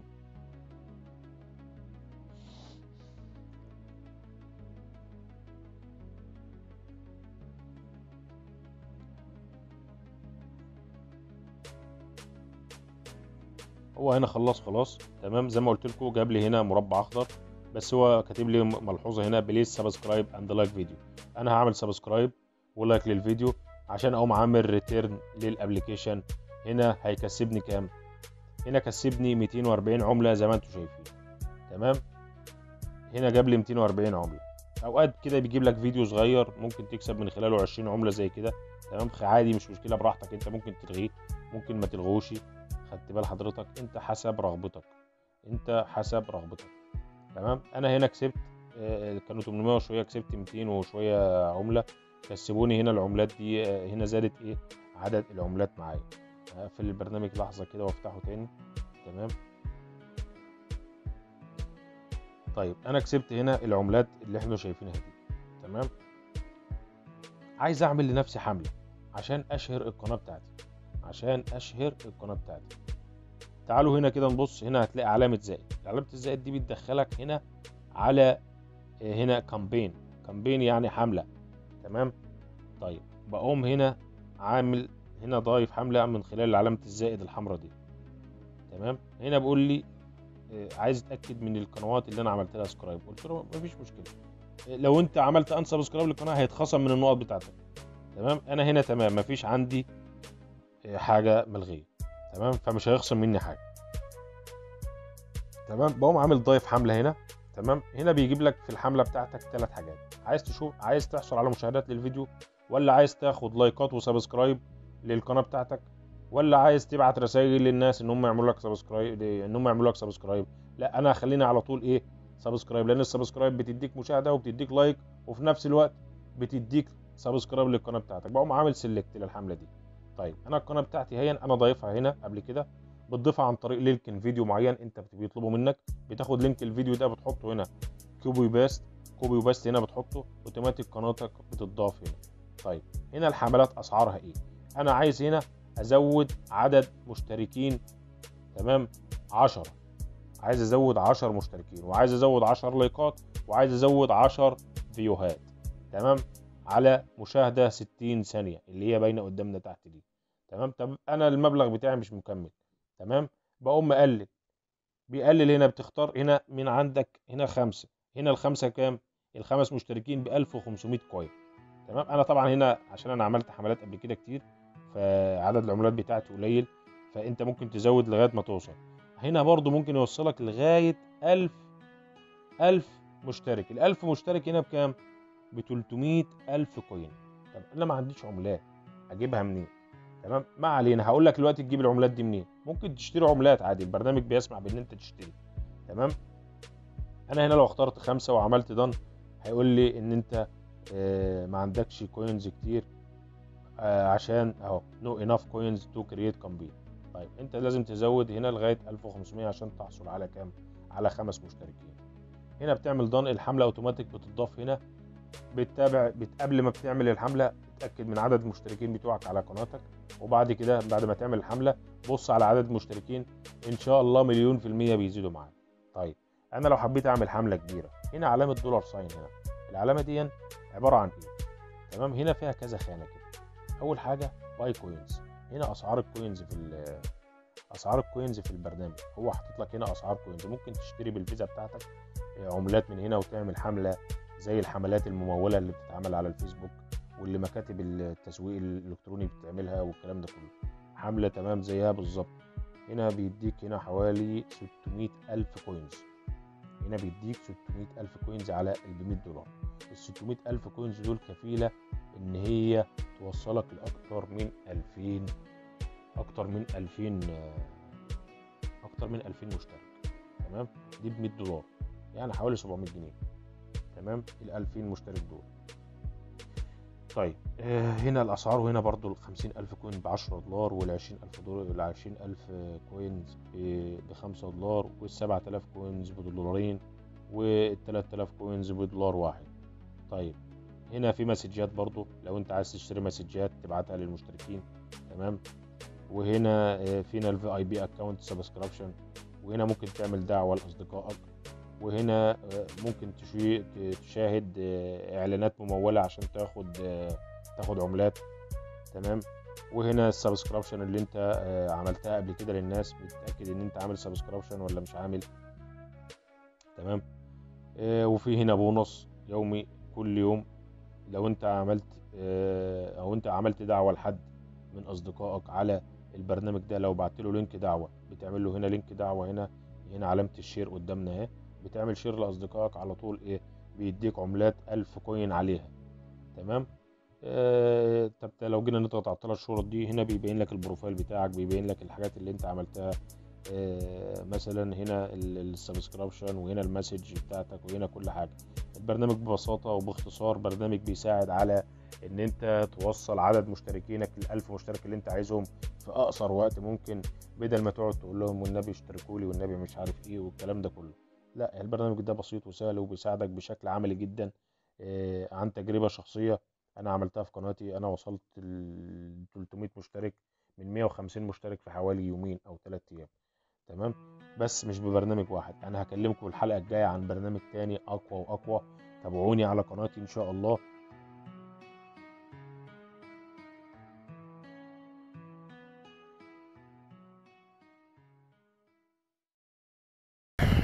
هو هنا خلاص، تمام. زي ما قلت لكم جاب لي هنا مربع اخضر، بس هو كاتب لي ملحوظه هنا بليز سبسكرايب اند لايك فيديو. انا هعمل سبسكرايب ولايك للفيديو عشان اقوم عامل ريتيرن للابليكيشن. هنا هيكسبني كام؟ هنا كسبني 240 عمله زي ما انتم شايفين، تمام. هنا جاب لي 240 عمله. اوقات كده بيجيب لك فيديو صغير ممكن تكسب من خلاله 20 عمله زي كده، تمام. عادي مش مشكله، براحتك، انت ممكن تلغيه ممكن ما تلغوش، خدت بال حضرتك، انت حسب رغبتك، انت حسب رغبتك، تمام. انا هنا كسبت كانوا 800 وشويه، كسبت 200 وشويه عمله، كسبوني هنا العملات دي. هنا زادت ايه عدد العملات معايا. هقفل البرنامج لحظه كده وافتحه تاني، تمام. طيب انا كسبت هنا العملات اللي احنا شايفينها دي، تمام. عايز اعمل لنفسي حمله عشان اشهر القناه بتاعتي، تعالوا هنا كده نبص. هنا هتلاقي علامه زائد، علامه الزائد دي بتدخلك هنا على هنا كامبين يعني حمله، تمام. طيب بقوم هنا عامل هنا ضايف حمله من خلال علامه الزائد الحمراء دي، تمام. هنا بيقول لي عايز اتاكد من القنوات اللي انا عملت لها سبسكرايب، قلت له مفيش مشكله، لو انت عملت ان سبسكرايب للقناه هيتخصم من النقط بتاعتك، تمام. انا هنا تمام، مفيش عندي حاجه ملغيه، تمام، فمش هيخصم مني حاجه، تمام. بقوم عامل ضايف حمله هنا، تمام. هنا بيجيب لك في الحمله بتاعتك 3 حاجات، عايز تحصل على مشاهدات للفيديو، ولا عايز تاخد لايكات وسبسكرايب للقناه بتاعتك، ولا عايز تبعت رسائل للناس ان هم يعملوا لك سبسكرايب. لا، انا خليني على طول ايه سبسكرايب، لان السبسكرايب بتديك مشاهده وبتديك لايك وفي نفس الوقت بتديك سبسكرايب للقناه بتاعتك. بقوم عامل سيلكت للحمله دي. طيب انا القناه بتاعتي هي انا ضايفها هنا قبل كده، بتضيفها عن طريق لينك فيديو معين انت بيطلبه منك، بتاخد لينك الفيديو ده بتحطه هنا كوبي وباست هنا، بتحطه اوتوماتيك قناتك بتضاف هنا. طيب هنا الحملات اسعارها ايه؟ انا عايز هنا ازود عدد مشتركين، تمام، 10، عايز ازود 10 مشتركين، وعايز ازود 10 لايكات، وعايز ازود 10 فيوهات، تمام، على مشاهده 60 ثانيه اللي هي باينه قدامنا تحت دي، تمام. طب انا المبلغ بتاعي مش مكمل، تمام. بقوم بيقلل هنا، بتختار هنا من عندك هنا 5، هنا الخمسه كام؟ الخمس مشتركين ب 1500 كوين، تمام. انا طبعا هنا عشان انا عملت حملات قبل كده كتير، فعدد العملات بتاعتي قليل، فانت ممكن تزود لغايه ما توصل. هنا برضو ممكن يوصلك لغايه 1000 مشترك. ال1000 مشترك هنا بكام؟ ب 300,000 كوين. طب انا ما عنديش عملات، اجيبها منين؟ تمام، ما علينا، هقول لك دلوقتي تجيب العملات دي منين. ممكن تشتري عملات عادي، البرنامج بيسمح بان انت تشتري، تمام. انا هنا لو اخترت 5 وعملت دن، هيقول لي ان انت ما عندكش كوينز كتير، عشان اهو نو اناف كوينز تو كرييت كامبين. طيب انت لازم تزود هنا لغايه 1500 عشان تحصل على كام؟ على 5 مشتركين. هنا بتعمل دن، الحمله اوتوماتيك بتضاف هنا، قبل ما بتعمل الحمله تتاكد من عدد المشتركين بتوعك على قناتك، وبعد كده بعد ما تعمل الحمله بص على عدد المشتركين، ان شاء الله 1,000,000% بيزيدوا معاك. طيب انا لو حبيت اعمل حمله كبيره، هنا علامه دولار ساين، هنا العلامه دي عباره عن ايه؟ تمام. هنا فيها كذا خانه كده. اول حاجه باي كوينز، هنا اسعار الكوينز في البرنامج، هو حاطط لك هنا اسعار كوينز، ممكن تشتري بالفيزا بتاعتك عملات من هنا وتعمل حمله زي الحملات المموله اللي بتتعمل على الفيسبوك، واللي مكاتب التسويق الالكتروني بتعملها والكلام ده كله، حمله تمام زيها بالظبط. هنا بيديك هنا حوالي 600,000 كوينز، هنا بيديك 600,000 كوينز على $100. ال 600,000 كوينز دول كفيله ان هي توصلك لاكتر من 2000 مشترك، تمام. دي $100 يعني حوالي 700 جنيه، تمام. ال 2000 مشترك دول. طيب هنا الاسعار، وهنا برضو ال 50,000 كوين ب $10، وال 20,000 دولار، ال 20,000 كوينز ب $5، وال 7,000 كوينز $2، وال 3,000 كوينز $1. طيب هنا في مسجات برضو، لو انت عايز تشتري مسجات تبعتها للمشتركين، تمام. وهنا فينا الفي اي بي اكونت سبسكريبشن، وهنا ممكن تعمل دعوه لاصدقائك، وهنا ممكن تشاهد اعلانات مموله عشان تاخد عملات، تمام. وهنا السبسكريبشن اللي انت عملتها قبل كده للناس، بتتاكد ان انت عامل سبسكريبشن ولا مش عامل، تمام. وفي هنا بونص يومي كل يوم لو انت عملت دعوه لحد من اصدقائك على البرنامج ده، لو بعت له لينك دعوه بتعمل له هنا لينك دعوه، هنا علامه الشير قدامنا اهي، بتعمل شير لاصدقائك على طول، بيديك عملات 1000 كوين عليها. تمام. طب لو جينا نضغط على ال3 شروط دي، هنا بيبين لك البروفايل بتاعك، بيبين لك الحاجات اللي انت عملتها. مثلا هنا السبسكريبشن، وهنا المسج بتاعتك، وهنا كل حاجه. البرنامج ببساطه وباختصار برنامج بيساعد على ان انت توصل عدد مشتركينك ل1000 مشترك اللي انت عايزهم في اقصر وقت ممكن، بدل ما تقعد تقول لهم والنبي اشتركوا لي والنبي مش عارف ايه والكلام ده كله. لا، البرنامج ده بسيط وسهل وبيساعدك بشكل عملي جدا. عن تجربه شخصيه انا عملتها في قناتي، انا وصلت ل 300 مشترك من 150 مشترك في حوالي يومين او 3 ايام. تمام. بس مش ببرنامج واحد، انا هكلمكم الحلقه الجايه عن برنامج تاني اقوى واقوى. تابعوني على قناتي ان شاء الله.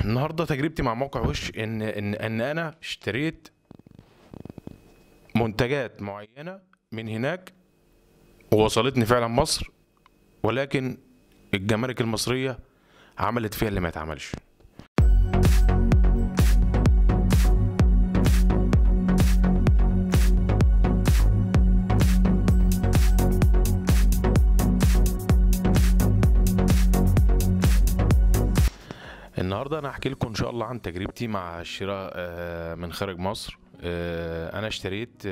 النهارده تجربتي مع موقع وش ان انا اشتريت منتجات معينه من هناك ووصلتني فعلا مصر، ولكن الجمارك المصريه عملت فيها اللي ما يتعملش. النهارده انا هحكي لكم ان شاء الله عن تجربتي مع الشراء من خارج مصر. انا اشتريت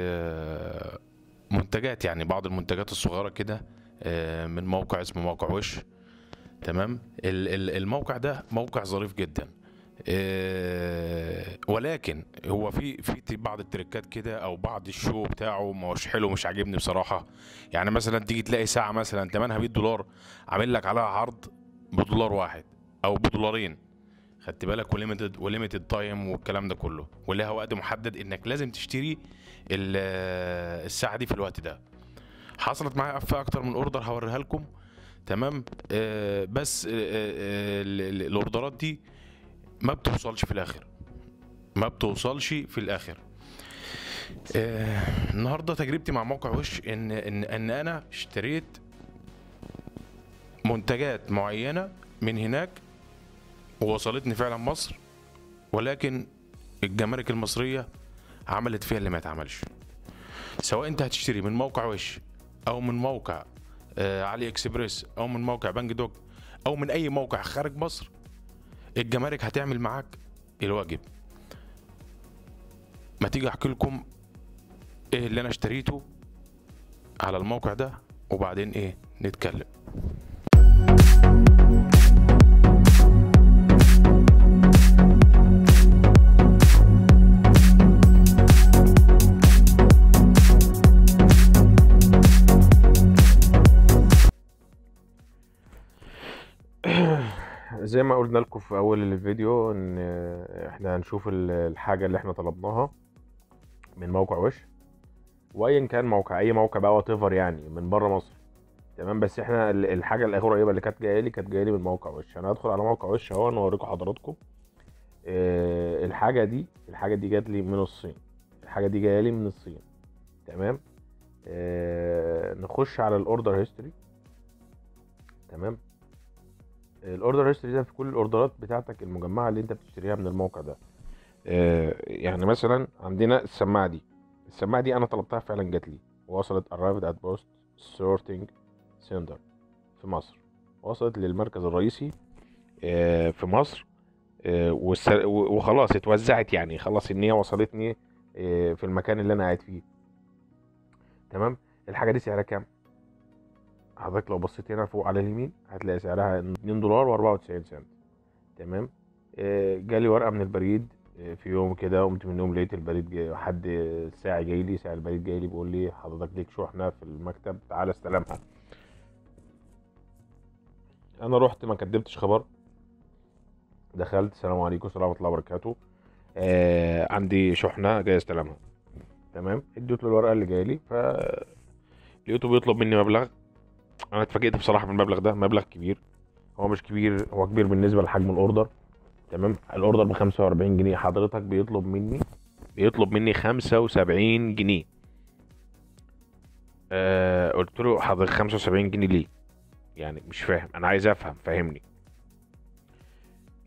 منتجات، يعني بعض المنتجات الصغيره كده من موقع اسمه موقع وش. تمام. الموقع ده موقع ظريف جدا، ولكن هو في بعض التريكات كده او بعض الشو بتاعه مش حلو، مش عاجبني بصراحه. يعني مثلا تيجي تلاقي ساعه مثلا ثمنها $100 عامل لك عليها عرض $1 واحد او $2، خدت بالك، وليميتد تايم والكلام ده كله، ولها وقت محدد انك لازم تشتري الساعه دي في الوقت ده. حصلت معايا في اكتر من اوردر هوريها لكم. تمام. بس الاوردرات دي ما بتوصلش في الاخر. النهارده تجربتي مع موقع وش ان انا اشتريت منتجات معينه من هناك ووصلتني فعلا مصر، ولكن الجمارك المصريه عملت فيها اللي ما يتعملش. سواء انت هتشتري من موقع وش او من موقع علي اكسبريس او من موقع بنك دوج او من اي موقع خارج مصر، الجمارك هتعمل معاك الواجب. ما تيجي احكي لكم ايه اللي انا اشتريته على الموقع ده وبعدين ايه نتكلم. زي ما قلنا لكم في اول الفيديو ان احنا هنشوف الحاجه اللي احنا طلبناها من موقع وش، وايا كان موقع، اي موقع بقى واتيفر يعني من بره مصر. تمام. بس احنا الحاجه القريبه اللي كانت جايه لي من موقع وش. انا هدخل على موقع وش اهو، انا اوريكم حضراتكم. الحاجه دي جات لي من الصين. الحاجه دي جايه لي من الصين. تمام. نخش على الاوردر هيستوري. تمام. الاوردر هيستوري ده في كل الاوردرات بتاعتك المجمعه اللي انت بتشتريها من الموقع ده. يعني مثلا عندنا السماعه دي انا طلبتها فعلا جات لي، وصلت arrived at post sorting center في مصر. وصلت للمركز الرئيسي في مصر، وخلاص اتوزعت، يعني خلاص ان هي وصلتني في المكان اللي انا قاعد فيه. تمام. الحاجه دي سعرها كام؟ حضرتك لو بصيت هنا فوق على اليمين هتلاقي سعرها $2.94. تمام. جالي ورقه من البريد في يوم كده، قمت من النوم لقيت البريد جاي، حد ساعي جاي لي، ساعي البريد جاي لي بيقول لي حضرتك ليك شحنه في المكتب، تعالى استلمها. انا رحت ما كدبتش خبر، دخلت السلام عليكم ورحمه الله وبركاته، عندي شحنه جاي استلمها. تمام. اديت له الورقه اللي جاي لي، ف لقيته بيطلب مني مبلغ. انا اتفاجئت بصراحه من المبلغ ده. مبلغ كبير، هو مش كبير، هو كبير بالنسبه لحجم الاوردر. تمام. الاوردر ب 45 جنيه، حضرتك بيطلب مني 75 جنيه. قلت له حضرتك 75 جنيه ليه؟ يعني مش فاهم، انا عايز افهم، فهمني.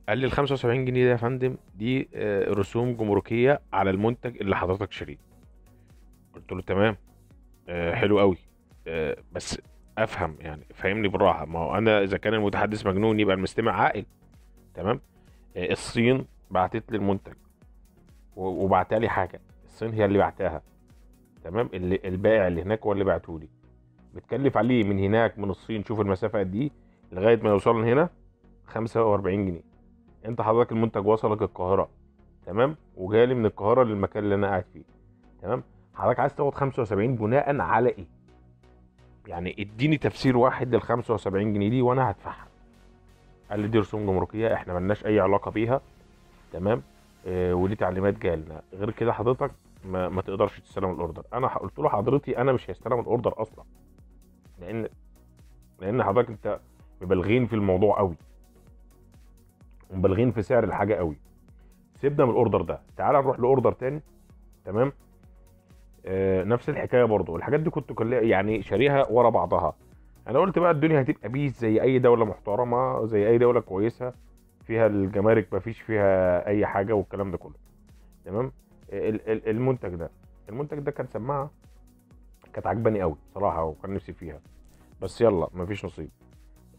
قال لي ال 75 جنيه ده يا فندم دي رسوم جمركيه على المنتج اللي حضرتك شاريه. قلت له تمام، حلو قوي، بس افهم يعني، فهمني بالراحه، ما هو انا اذا كان المتحدث مجنون يبقى المستمع عاقل. تمام. الصين بعتت لي المنتج وبعتها لي حاجه، الصين هي اللي بعتها. تمام. اللي البائع اللي هناك هو اللي بعته لي، بتكلف عليه من هناك من الصين، شوف المسافه قد ايه لغايه ما يوصل هنا 45 جنيه. انت حضرتك المنتج وصلك القاهره، تمام، وجالي من القاهره للمكان اللي انا قاعد فيه. تمام. حضرتك عايز تاخد 75 بناء على ايه؟ يعني اديني تفسير واحد لل 75 جنيه دي وانا هدفعها. قال لي دي رسوم جمركيه احنا ملناش اي علاقه بيها. تمام. ودي تعليمات جالنا، غير كده حضرتك ما تقدرش تستلم الاوردر. انا قلت له حضرتي انا مش هستلم الاوردر اصلا، لان حضرتك انت مبالغين في الموضوع قوي، ومبالغين في سعر الحاجه قوي. سيبنا من الاوردر ده، تعال نروح لاوردر تاني. تمام. نفس الحكايه برضو، الحاجات دي كنت يعني شاريها ورا بعضها. انا قلت بقى الدنيا هتبقى بيس زي اي دوله محترمه، زي اي دوله كويسه فيها الجمارك مفيش فيها اي حاجه والكلام ده كله. تمام. المنتج ده كان سماعه كانت عجباني قوي صراحه وكان نفسي فيها، بس يلا مفيش نصيب.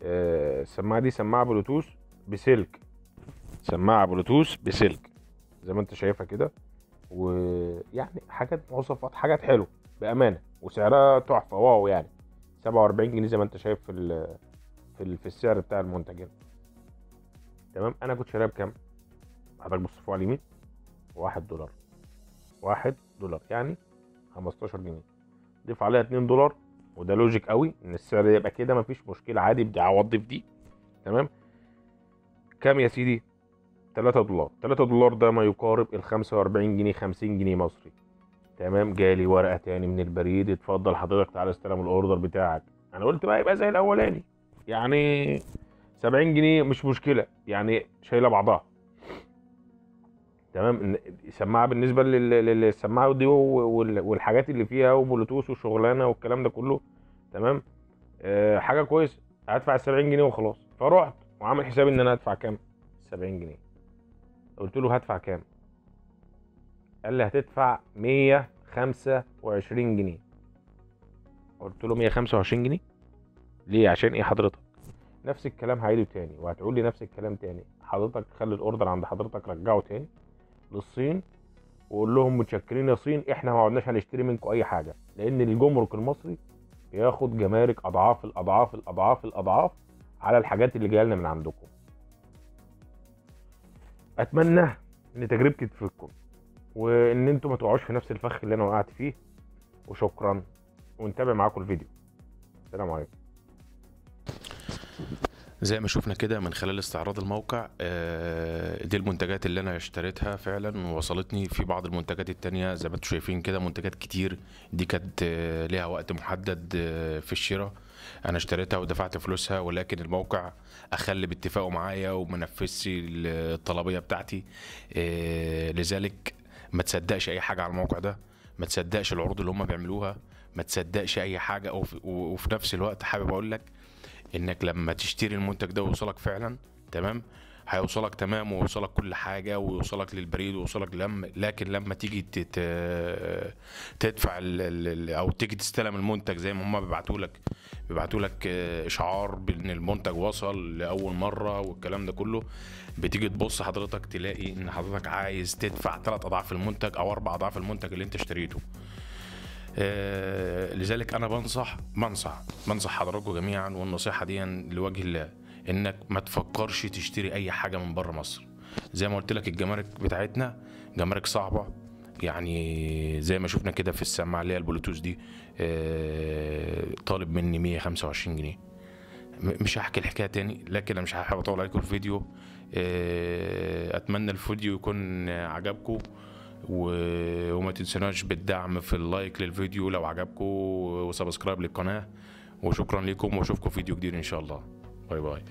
السماعه دي سماعه بلوتوث بسلك، سماعه بلوتوث بسلك زي ما انت شايفها كده، ويعني حاجات مواصفات حاجات حلوه بامانه، وسعرها تحفه واو يعني 47 جنيه زي ما انت شايف في السعر بتاع المنتج هنا. تمام. انا كنت شاريها بكام؟ حضرتك بص فوق على اليمين، $1. $1 يعني 15 جنيه، ضيف عليها $2 وده لوجيك قوي ان السعر يبقى كده مفيش مشكله عادي، بدي اعوض في دي. تمام. كام يا سيدي؟ $3. $3 ده ما يقارب ال 45 جنيه 50 جنيه مصري. تمام. جالي ورقه تاني من البريد، اتفضل حضرتك تعالى استلم الاوردر بتاعك. انا قلت بقى يبقى زي الاولاني يعني 70 جنيه مش مشكله يعني شايله بعضها. تمام. سماعه بالنسبه للسماعه دي والحاجات اللي فيها وبلوتوث وشغلانه والكلام ده كله. تمام. حاجه كويسه، هدفع ال 70 جنيه وخلاص. فرحت وعامل حسابي ان انا هدفع كام؟ 70 جنيه. قلت له هدفع كام؟ قال لي هتدفع 125 جنيه. قلت له 125 جنيه ليه؟ عشان ايه حضرتك؟ نفس الكلام هعيده تاني وهتقول لي نفس الكلام تاني. حضرتك خلي الاوردر عند حضرتك، رجعه تاني للصين وقول لهم متشكرين يا صين، احنا ما عدناش هنشتري منكم اي حاجه، لان الجمرك المصري بياخد جمارك اضعاف الاضعاف الاضعاف الاضعاف على الحاجات اللي جايه لنا من عندكم. اتمنى ان تجربتي تفيدكم وان انتم ما تقعوش في نفس الفخ اللي انا وقعت فيه. وشكرا، ونتابع معاكم الفيديو. السلام عليكم. زي ما شفنا كده من خلال استعراض الموقع، دي المنتجات اللي انا اشتريتها فعلا ووصلتني. في بعض المنتجات التانية زي ما انتم شايفين كده منتجات كتير، دي كانت ليها وقت محدد في الشراء، انا اشتريتها ودفعت فلوسها، ولكن الموقع اخل باتفاقه معايا ومنفذش الطلبية بتاعتي. لذلك ما تصدقش اي حاجة على الموقع ده، ما تصدقش العروض اللي هم بيعملوها، ما تصدقش اي حاجة. وفي نفس الوقت حابب اقول لك انك لما تشتري المنتج ده ويوصلك فعلا تمام، هيوصلك تمام ويوصلك كل حاجه ويوصلك للبريد ويوصلك لكن لما تيجي تدفع او تيجي تستلم المنتج زي ما هم بيبعتوا لك اشعار بان المنتج وصل لاول مره والكلام ده كله، بتيجي تبص حضرتك تلاقي ان حضرتك عايز تدفع 3 اضعاف المنتج او 4 اضعاف المنتج اللي انت اشتريته. لذلك انا بنصح حضراتكم جميعا، والنصيحه دي لوجه الله، انك ما تفكرش تشتري اي حاجه من بره مصر. زي ما قلت لك الجمارك بتاعتنا جمارك صعبه، يعني زي ما شفنا كده في السماعه اللي هي البلوتوث دي طالب مني 125 جنيه. مش هحكي الحكايه تاني، لكن انا مش هحب اطول عليكم الفيديو. اتمنى الفيديو يكون عجبكم، وما تنسوناش بالدعم في اللايك للفيديو لو عجبكم، وسبسكرايب للقناة. وشكرا لكم، واشوفكم فيديو جديد ان شاء الله. باي باي.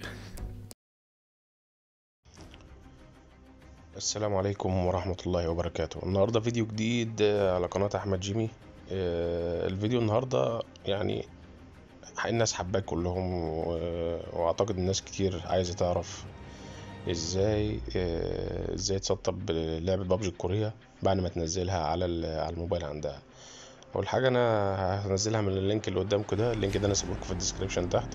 السلام عليكم ورحمة الله وبركاته. النهاردة فيديو جديد على قناة احمد جيمي. الفيديو النهاردة يعني الناس حباه كلهم، واعتقد الناس كتير عايزة تعرف ازاي تسطب لعبة بابجي الكورية بعد ما تنزلها على الموبايل عندها. اول حاجة انا هنزلها من اللينك اللي قدامكم ده، اللينك ده انا سيبهولكم في الديسكريبشن تحت.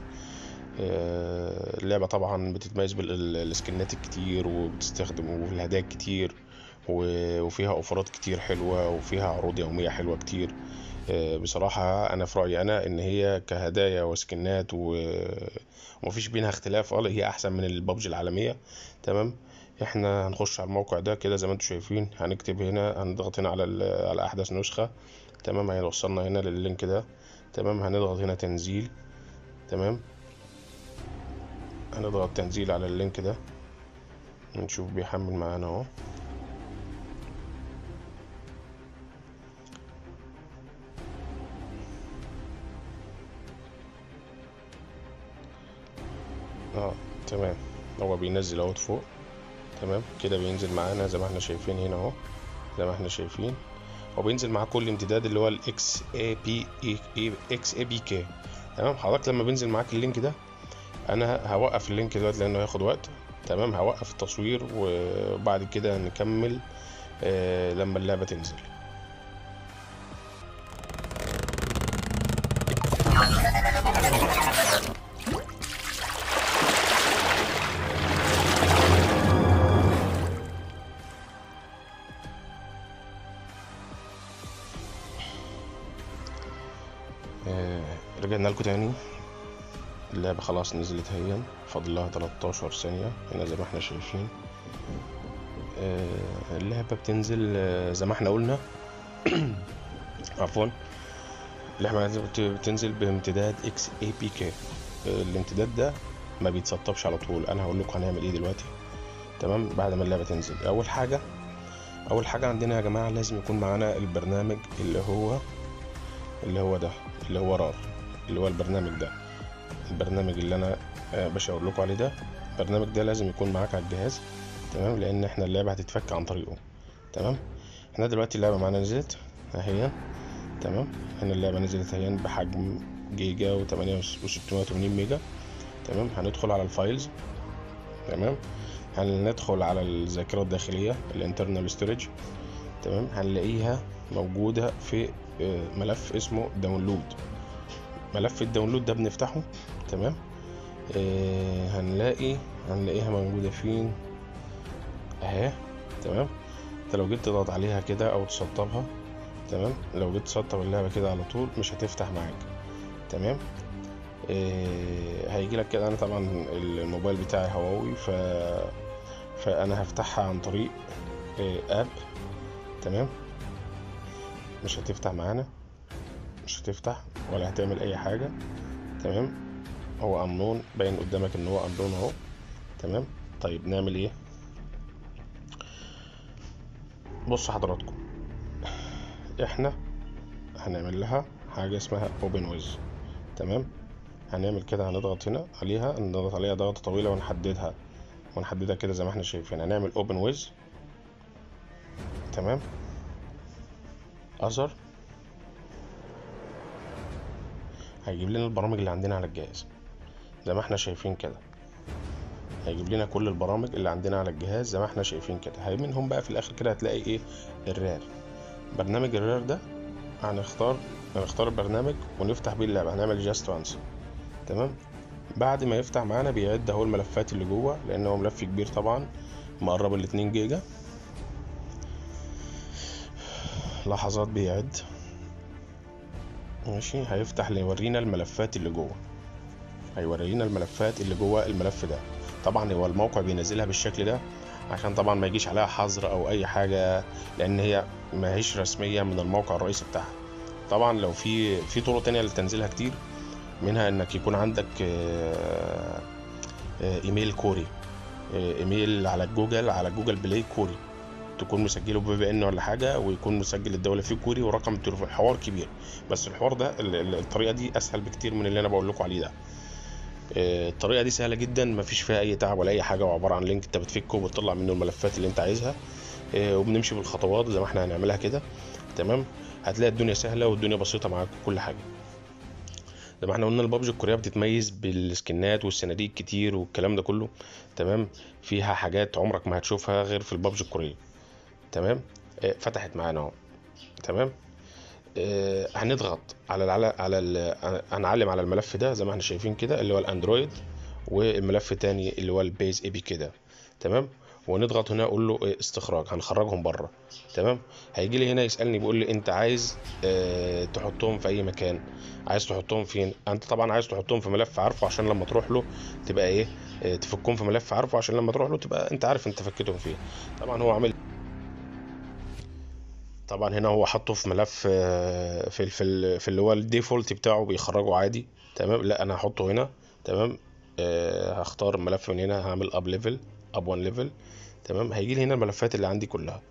اللعبة طبعا بتتميز بالسكنات الكتير وبتستخدم والهدايا كتير وفيها اوفرات كتير حلوة وفيها عروض يومية حلوة كتير. بصراحة انا في رأيي انا ان هي كهدايا وسكنات ومفيش بينها اختلاف، هي احسن من البابجي العالمية. تمام. احنا هنخش على الموقع ده كده زي ما انتم شايفين، هنكتب هنا، هنضغط هنا على احدث نسخة. تمام. هيوصلنا هنا لللينك ده. تمام. هنضغط هنا تنزيل. تمام. هنضغط تنزيل على اللينك ده، نشوف بيحمل معانا اهو. تمام. هو بينزل اهو فوق. تمام كده بينزل معانا زي ما احنا شايفين هنا اهو، زي ما احنا شايفين هو بينزل معاه كل امتداد اللي هو الاكس اي بي كي. تمام. حضرتك لما بينزل معاك اللينك ده، انا هوقف اللينك دلوقتي لانه هياخد وقت. تمام. هوقف التصوير وبعد كده نكمل لما اللعبة تنزل. رجعنا لكم تاني. اللعبة خلاص نزلت اهي، فاضل لها 13 ثانية هنا زي ما احنا شايفين. اللعبة بتنزل زي ما احنا قلنا عفوا. اللعبة بتنزل بامتداد XAPK. الامتداد ده ما بيتسطبش على طول. انا هقول لكم هنعمل ايه دلوقتي. تمام. بعد ما اللعبة تنزل، اول حاجة عندنا يا جماعة لازم يكون معانا البرنامج اللي هو ده، اللي هو رار، اللي هو البرنامج ده، البرنامج اللي انا بشاور لكم عليه ده. البرنامج ده لازم يكون معاك على الجهاز. تمام. لان احنا اللعبة هتتفك عن طريقه. تمام. احنا دلوقتي اللعبة معانا نزلت اهي. تمام. هنا اللعبة نزلت اهي بحجم جيجا و680 ميجا. تمام. هندخل على الفايلز. تمام. هندخل على الذاكرة الداخلية الانترنال ستورج. تمام. هنلاقيها موجودة في ملف اسمه داونلود. ملف الداونلود ده بنفتحه. تمام. هنلاقيها موجودة فين اهي. تمام. انت لو جيت تضغط عليها كده او تسطبها، تمام، لو جيت تسطب اللعبة كده على طول مش هتفتح معاك. تمام. هيجي لك كده. انا طبعا الموبايل بتاعي هواوي فانا هفتحها عن طريق اب. تمام. مش هتفتح معانا، مش هتفتح ولا هتعمل اي حاجة. تمام. هو امنون، باين قدامك ان هو امنون اهو. تمام. طيب نعمل ايه؟ بص حضراتكم، احنا هنعمل لها حاجة اسمها open with. تمام. هنعمل كده، هنضغط هنا عليها، نضغط عليها ضغطة طويلة ونحددها كده زي ما احنا شايفين. هنعمل open with. تمام. اثر هيجيب لنا البرامج اللي عندنا على الجهاز زي ما احنا شايفين كده. هيجيب لنا كل البرامج اللي عندنا على الجهاز زي ما احنا شايفين كده. منهم بقى في الاخر كده هتلاقي ايه؟ الرار. برنامج الرار ده هنختار البرنامج ونفتح بيه اللعبة. هنعمل جاست وانس. تمام. بعد ما يفتح معانا بيعد اهو الملفات اللي جوه، لان هو ملف كبير طبعا مقرب ال 2 جيجا. لحظات بيعد. ماشي. هيفتح يورينا الملفات اللي جوه، هيورينا الملفات اللي جوه الملف ده. طبعا هو الموقع بينزلها بالشكل ده عشان طبعا ما يجيش عليها حظر او اي حاجه، لان هي ما هيش رسميه من الموقع الرئيسي بتاعها. طبعا لو في طرق تانية لتنزيلها كتير، منها انك يكون عندك ايميل كوري، ايميل على جوجل بلاي كوري، تكون مسجله بVPN ولا حاجه، ويكون مسجل الدوله فيه كوري ورقم التليفون. حوار كبير، بس الحوار ده الطريقه دي اسهل بكتير من اللي انا بقول لكم عليه ده. الطريقه دي سهله جدا، مفيش فيها اي تعب ولا اي حاجه، وعباره عن لينك انت بتفكه وبتطلع منه الملفات اللي انت عايزها. وبنمشي بالخطوات زي ما احنا هنعملها كده. تمام. هتلاقي الدنيا سهله والدنيا بسيطه معاك كل حاجه. زي ما احنا قلنا البابجي الكورية بتتميز بالسكنات والصناديق كتير والكلام ده كله، تمام. فيها حاجات عمرك ما هتشوفها غير في البابجي الكورية، تمام. فتحت معانا اهو، تمام. هنضغط هنعلم على الملف ده زي ما احنا شايفين كده اللي هو الاندرويد، والملف التاني اللي هو البيز اي بي كده، تمام. ونضغط هنا اقول له استخراج، هنخرجهم بره، تمام. هيجي لي هنا يسالني بيقول لي انت عايز تحطهم في اي مكان، عايز تحطهم فين؟ انت طبعا عايز تحطهم في ملف عارفه عشان لما تروح له تبقى ايه، تفكهم في ملف عارفه عشان لما تروح له تبقى انت عارف انت فكتهم فين. طبعا هو عامل، طبعا هنا هو حطه في ملف في اللي هو الديفولت بتاعه بيخرجه عادي، تمام. لا انا هحطه هنا، تمام. هختار ملف من هنا، هعمل اب ليفل، اب 1 ليفل، تمام. هيجي لي هنا الملفات اللي عندي كلها،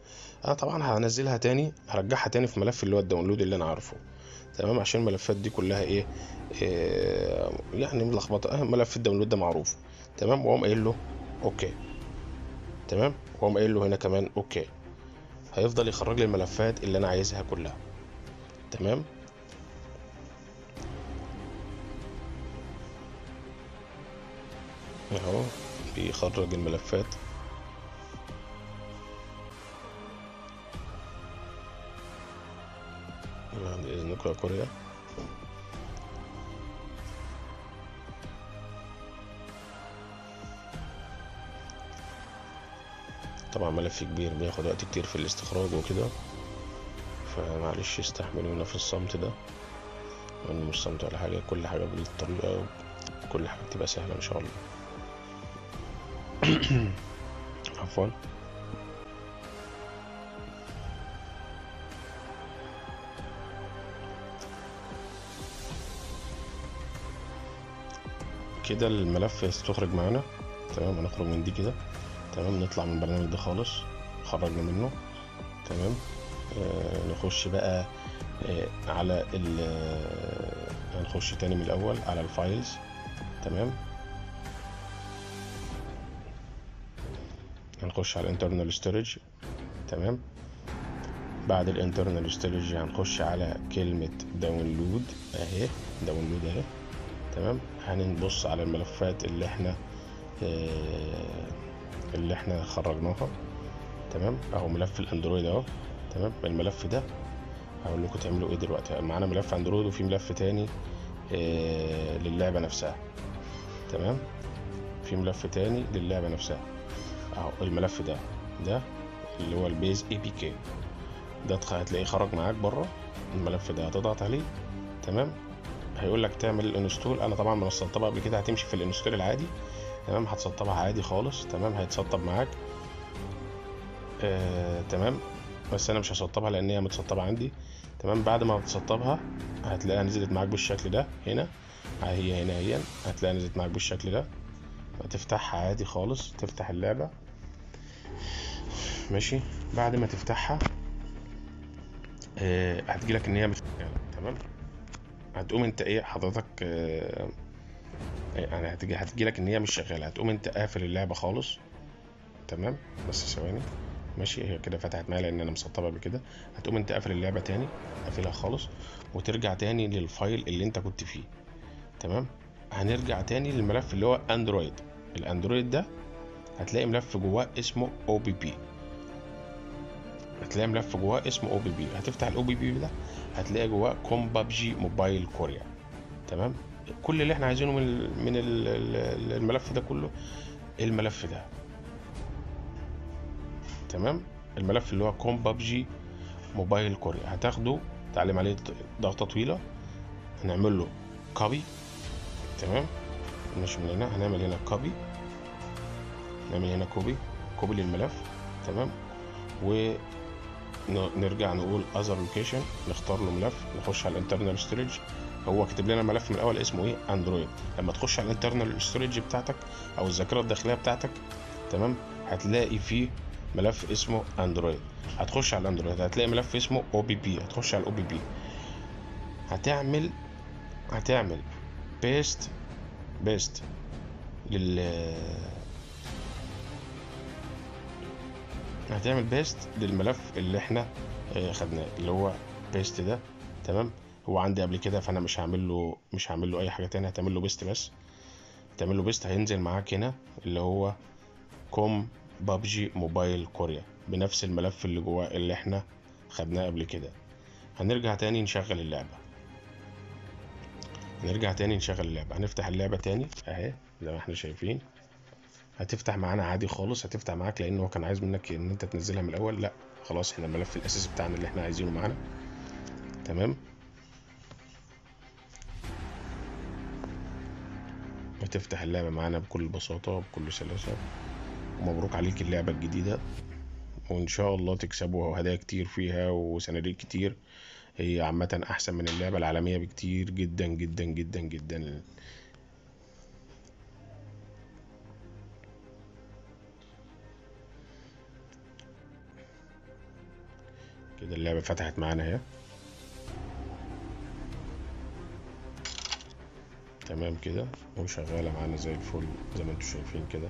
انا طبعا هنزلها تاني، هرجعها تاني في ملف اللي هو الداونلود اللي انا عارفه، تمام. عشان الملفات دي كلها ايه يعني ملخبطه. ملف الداونلود ده معروف، تمام. واقوم قايل له اوكي، تمام. واقوم قايل له هنا كمان اوكي. هيفضل يخرج لي الملفات اللي انا عايزها كلها، تمام. اهو بيخرج الملفات، بعد اذنكم يا كوريا. طبعا ملف كبير بياخد وقت كتير في الاستخراج وكده، فمعلش استحملونا في الصمت ده، لأنه مش صمت ولا حاجة، كل حاجة بالطريقة، كل حاجة تبقى سهلة إن شاء الله. عفوا. كده الملف استخرج معانا، تمام. هنخرج من دي كده، تمام. نطلع من البرنامج ده خالص، خرجنا منه، تمام. نخش بقى على هنخش تاني من الاول على الفايلز، تمام. هنخش على الانترنال ستورج، تمام. بعد الانترنال ستورج هنخش على كلمة داونلود اهي، داونلود اهي، تمام. هنبص على الملفات اللي احنا خرجناها، تمام. اهو ملف الاندرويد اهو، تمام. الملف ده هقول لكم تعملوا ايه دلوقتي. معانا ملف اندرويد وفي ملف تاني للعبة نفسها، تمام. في ملف تاني للعبة نفسها اهو. الملف ده اللي هو البيز اي بي كي ده، هتلاقيه خرج معاك بره. الملف ده هتضغط عليه، تمام. هيقول لك تعمل الانستول. انا طبعا ما مسطبها قبل كده، هتمشي في الانستول العادي، تمام. هتسطبها عادي خالص، تمام. هيتسطب معاك، تمام. بس انا مش هسطبها لان هي متسطبه عندي، تمام. بعد ما تسطبها هتلاقيها نزلت معاك بالشكل ده. هنا هي هنا هي هتلاقيها نزلت معاك بالشكل ده. هتفتحها عادي خالص، تفتح اللعبه، ماشي. بعد ما تفتحها هتجيلك ان هي مش شغاله، تمام. هتقوم انت ايه حضرتك يعني هتجيلك ان هي مش شغاله. هتقوم انت قافل اللعبه خالص، تمام. بس ثواني، ماشي. هي كده فتحت معايا لان انا مسطبها قبل كده. هتقوم انت قافل اللعبه تاني، قافلها خالص، وترجع تاني للفايل اللي انت كنت فيه، تمام. هنرجع تاني للملف اللي هو اندرويد. الاندرويد ده هتلاقي ملف جواه اسمه او بي بي، هتلاقي ملف جواه اسمه او بي بي. هتفتح الاو بي بي ده، هتلاقي جواه كوم بابجي موبايل كوريا، تمام. كل اللي احنا عايزينه من الملف ده كله الملف ده، تمام. الملف اللي هو كوم بابجي موبايل كوريا هتاخده، تعلم عليه ضغطه طويله، هنعمل له كوبي، تمام. مش من هنا، هنعمل هنا كوبي، نعمل هنا كوبي للملف، تمام. ونرجع نقول other location، نختار له ملف، نخش على الانترنال ستورج. هو كاتب لنا ملف من الاول اسمه ايه، اندرويد. لما تخش على الانترنال ستورج بتاعتك او الذاكره الداخليه بتاعتك، تمام، هتلاقي فيه ملف اسمه اندرويد. هتخش على الاندرويد هتلاقي ملف اسمه او بي بي، هتخش على الاو بي بي، هتعمل بيست هتعمل بيست للملف اللي احنا خدناه، اللي هو بيست ده، تمام. هو عندي قبل كده، فانا مش هعمل له اي حاجه تانية. هتعمل له بيست بس، تعمل له بيست هينزل معاك هنا اللي هو كوم بابجي موبايل كوريا بنفس الملف اللي جواه اللي احنا خدناه قبل كده. هنرجع تاني نشغل اللعبه، هنفتح اللعبه تاني اهي زي ما احنا شايفين. هتفتح معانا عادي خالص، هتفتح معاك لان هو كان عايز منك ان انت تنزلها من الاول. لا خلاص، احنا الملف الاساسي بتاعنا اللي احنا عايزينه معانا. تمام، هتفتح اللعبة معانا بكل بساطة وبكل سلاسة. ومبروك عليك اللعبة الجديدة، وإن شاء الله تكسبوا هدايا كتير فيها وصناديق كتير. هي عامة أحسن من اللعبة العالمية بكتير جدا جدا جدا جدا. كده اللعبة فتحت معانا اهي. تمام كده، وشغالة معانا زي الفل زي ما انتوا شايفين كده.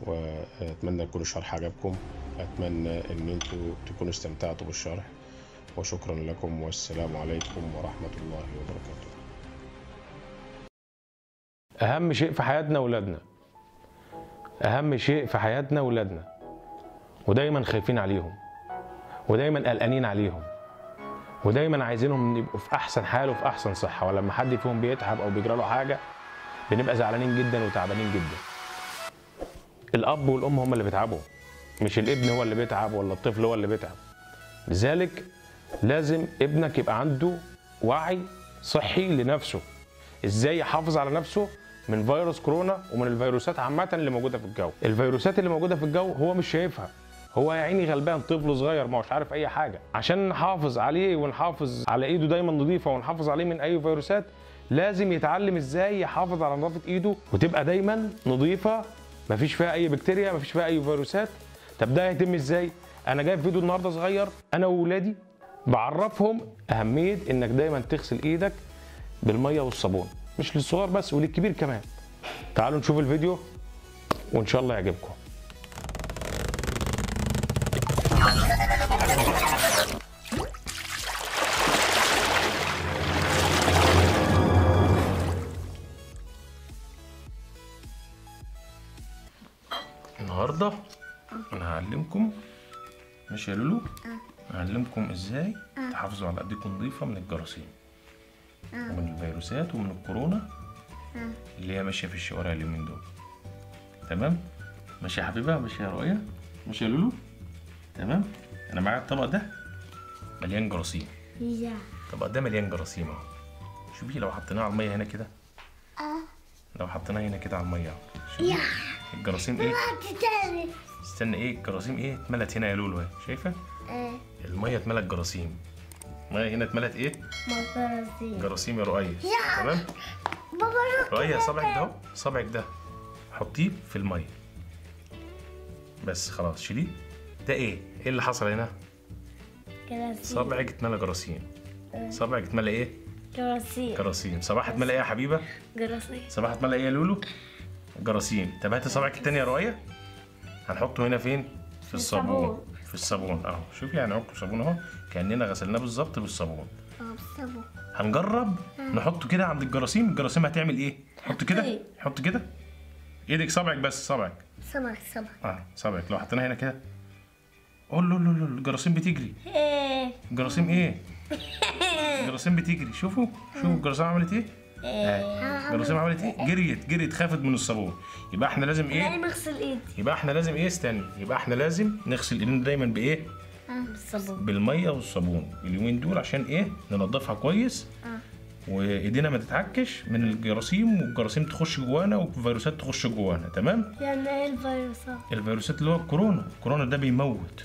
واتمنى يكون الشرح عجبكم، اتمنى ان انتوا تكونوا استمتعتوا بالشرح، وشكرا لكم، والسلام عليكم ورحمة الله وبركاته. اهم شيء في حياتنا ولادنا، اهم شيء في حياتنا ولادنا، ودايما خايفين عليهم، ودايما قلقانين عليهم، ودايما عايزينهم يبقوا في احسن حال وفي احسن صحه. ولما حد فيهم بيتعب او بيجرى له حاجه بنبقى زعلانين جدا وتعبانين جدا. الاب والام هم اللي بيتعبوا، مش الابن هو اللي بيتعب ولا الطفل هو اللي بيتعب. لذلك لازم ابنك يبقى عنده وعي صحي لنفسه، ازاي يحافظ على نفسه من فيروس كورونا ومن الفيروسات عامه اللي موجوده في الجو. الفيروسات اللي موجوده في الجو هو مش شايفها، هو يا عيني غلبان طفل صغير ما هوش عارف اي حاجه. عشان نحافظ عليه ونحافظ على ايده دايما نظيفه ونحافظ عليه من اي فيروسات، لازم يتعلم ازاي يحافظ على نظافه ايده وتبقى دايما نظيفه مفيش فيها اي بكتيريا مفيش فيها اي فيروسات. طب ده هيتم ازاي؟ انا جايب فيديو النهارده صغير انا واولادي بعرفهم اهميه انك دايما تغسل ايدك بالميه والصابون، مش للصغار بس وللكبير كمان. تعالوا نشوف الفيديو وان شاء الله يعجبكم. النهارده انا هعلمكم، ماشي يا لولو؟ هعلمكم ازاي تحافظوا على ايديكم نظيفه من الجراثيم ومن الفيروسات ومن الكورونا اللي هي ماشيه في الشوارع اليومين دول. تمام؟ ماشي يا حبيبه؟ ماشي يا رؤيه؟ ماشي يا لولو؟ تمام؟ انا معايا الطبق ده مليان جراثيم. الطبق ده مليان جراثيم اهو. شوفي لو حطيناه على الميه هنا كده، لو حطيناه هنا كده على الميه شوفي الجراثيم ايه؟ استنى، ايه الجراثيم ايه؟ اتملت هنا يا لولو اهي، شايفه؟ الميه اتملت جراثيم. الميه هنا اتملت ايه؟ جراثيم يا رؤيه. تمام؟ رؤيه صبعك ده اهو، صبعك ده حطيه في الميه بس خلاص، شيليه. ده ايه؟ ايه اللي حصل هنا؟ صبعك اتملى جراثيم. صبعك اتملى ايه؟ جراثيم. صباح اتملى ايه يا حبيبه؟ جراثيم. صباح اتملى ايه يا لولو؟ جراثيم. طب هاتي صبعك التاني يا رؤيه، هنحطه هنا فين؟ في الصابون. في الصابون اهو، شوفي هنعك صابون اهو كاننا غسلناه بالظبط بالصابون. بالصابون. هنجرب نحطه كده عند الجراثيم. الجراثيم هتعمل ايه؟ حط كده، حط كده ايدك، صبعك بس، صبعك صبعك لو حطيناه هنا كده، قول له الجراثيم بتجري. الجراثيم ايه؟ الجراثيم بتجري. شوفوا الجراثيم عملت ايه؟ الجراثيم عملت ايه؟ جريت خافت من الصابون. يبقى احنا لازم ايه؟ نغسل ايدي. يبقى احنا لازم ايه؟ استني. يبقى احنا لازم نغسل ايدينا دايما بايه؟ بالصابون. بالميه والصابون اليومين دول عشان ايه؟ ننضفها كويس وايدينا ما تتعكش من الجراثيم، والجراثيم تخش جوانا والفيروسات تخش جوانا. تمام؟ يعني ايه الفيروسات؟ الفيروسات اللي هو الكورونا ده بيموت.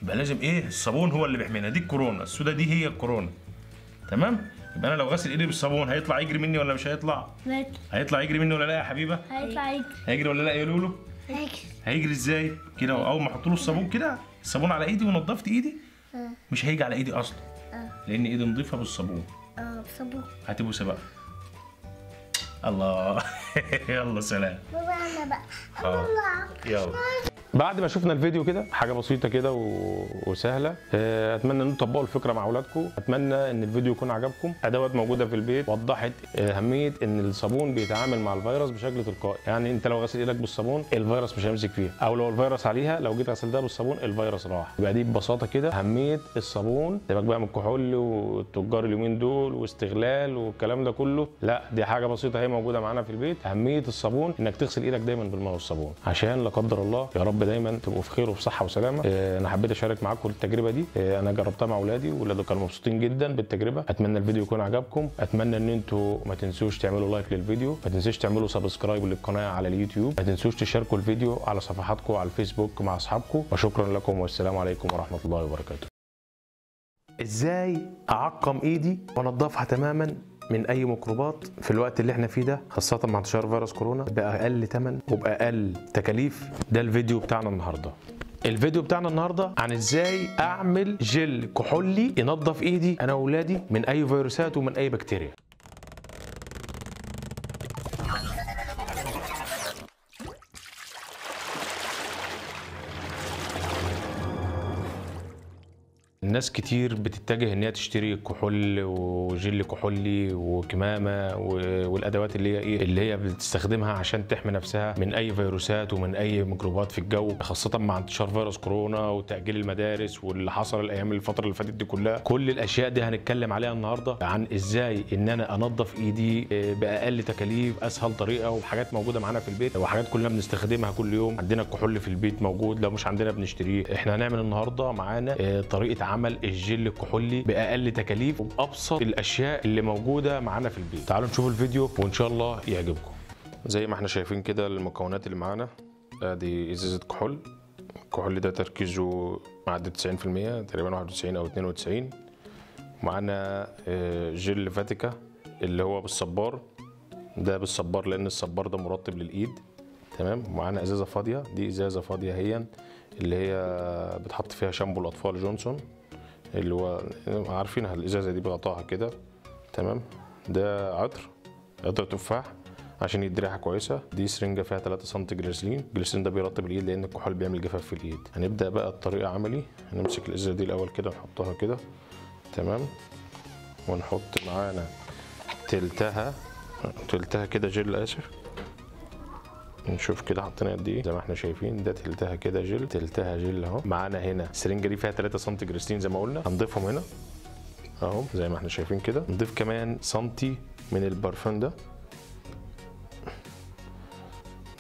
يبقى لازم ايه؟ الصابون هو اللي بيحمينا. دي الكورونا السودا دي هي الكورونا. تمام؟ يبقى انا لو غسل ايدي بالصابون هيطلع يجري مني ولا مش هيطلع؟ هيطلع يجري مني ولا لا يا حبيبه؟ هيجري ولا لا يا لولو؟ هيجري ازاي؟ كده اول ما احط له الصابون كده، الصابون على ايدي ونضفت ايدي، مش هيجي على ايدي اصلا لان ايدي نضيفه بالصابون. بالصابون. هتبوسه بقى. الله. يلا سلام. بابا انا بقى. يلا. بعد ما شفنا الفيديو كده حاجه بسيطه كده وسهله، اتمنى ان انتم تطبقوا الفكره مع اولادكم. اتمنى ان الفيديو يكون عجبكم. ادوات موجوده في البيت وضحت اهميه ان الصابون بيتعامل مع الفيروس بشكل تلقائي. يعني انت لو غسل ايدك بالصابون الفيروس مش هيمسك فيها، او لو الفيروس عليها لو جيت غسلتها بالصابون الفيروس راح. يبقى دي ببساطه كده اهميه الصابون. سيبك بقى من الكحول والتجار اليومين دول واستغلال والكلام ده كله، لا دي حاجه بسيطه هي موجوده معانا في البيت. اهميه الصابون انك تغسل ايدك دايما بالماء والصابون، عشان لا قدر الله يا رب دايما تبقوا في خير وفي صحه وسلامه. انا حبيت اشارك معاكم التجربه دي. انا جربتها مع اولادي واولادي كانوا مبسوطين جدا بالتجربه. اتمنى الفيديو يكون عجبكم. اتمنى ان انتوا ما تنسوش تعملوا لايك للفيديو، ما تنسوش تعملوا سبسكرايب للقناه على اليوتيوب، ما تنسوش تشاركوا الفيديو على صفحاتكم على الفيسبوك مع اصحابكم. وشكرا لكم والسلام عليكم ورحمه الله وبركاته. ازاي اعقم ايدي وانضفها تماما من اي ميكروبات في الوقت اللي احنا فيه ده، خاصه مع انتشار فيروس كورونا باقل ثمن وباقل تكاليف؟ ده الفيديو بتاعنا النهارده. الفيديو بتاعنا النهارده عن ازاي اعمل جل كحولي ينظف ايدي انا واولادي من اي فيروسات ومن اي بكتيريا. الناس كتير بتتجه ان هي تشتري كحول وجل كحولي وكمامه والادوات اللي هي اللي هي بتستخدمها عشان تحمي نفسها من اي فيروسات ومن اي ميكروبات في الجو، خاصه مع انتشار فيروس كورونا وتاجيل المدارس واللي حصل الايام الفتره اللي فاتت دي كلها. كل الاشياء دي هنتكلم عليها النهارده، عن ازاي ان انا انظف ايدي باقل تكاليف، اسهل طريقه، وحاجات موجوده معانا في البيت وحاجات كلنا بنستخدمها كل يوم. عندنا الكحول في البيت موجود، لو مش عندنا بنشتريه. احنا هنعمل النهارده معانا طريقه عمل الجل الكحولي باقل تكاليف وبابسط الاشياء اللي موجوده معانا في البيت. تعالوا نشوف الفيديو وان شاء الله يعجبكم. زي ما احنا شايفين كده المكونات اللي معانا، ادي ازازه كحول. الكحول ده تركيزه معدي 90%، تقريبا 91 او 92. معانا جل فاتيكا اللي هو بالصبار، ده بالصبار لان الصبار ده مرطب للايد. تمام. ومعانا ازازه فاضيه، دي ازازه فاضيه هي اللي هي بتحط فيها شامبو الاطفال جونسون، اللي هو عارفينها الازازه دي بغطاها كده. تمام. ده عطر تفاح عشان يدي ريحه كويسه. دي سرنجه فيها 3 سم جليسرين. الجليسرين ده بيرطب الايد لان الكحول بيعمل جفاف في الايد. هنبدا بقى الطريقه عملي. هنمسك الازازه دي الاول كده نحطها كده. تمام. ونحط معانا تلتها كده جل، اسف. نشوف كده حطينا قد ايه. زي ما احنا شايفين ده تلتها كده جل، تلتها جل اهو. معانا هنا السرنجه دي فيها 3 سم جليسرين زي ما قلنا، هنضيفهم هنا اهو زي ما احنا شايفين كده. نضيف كمان سنتي من البرفان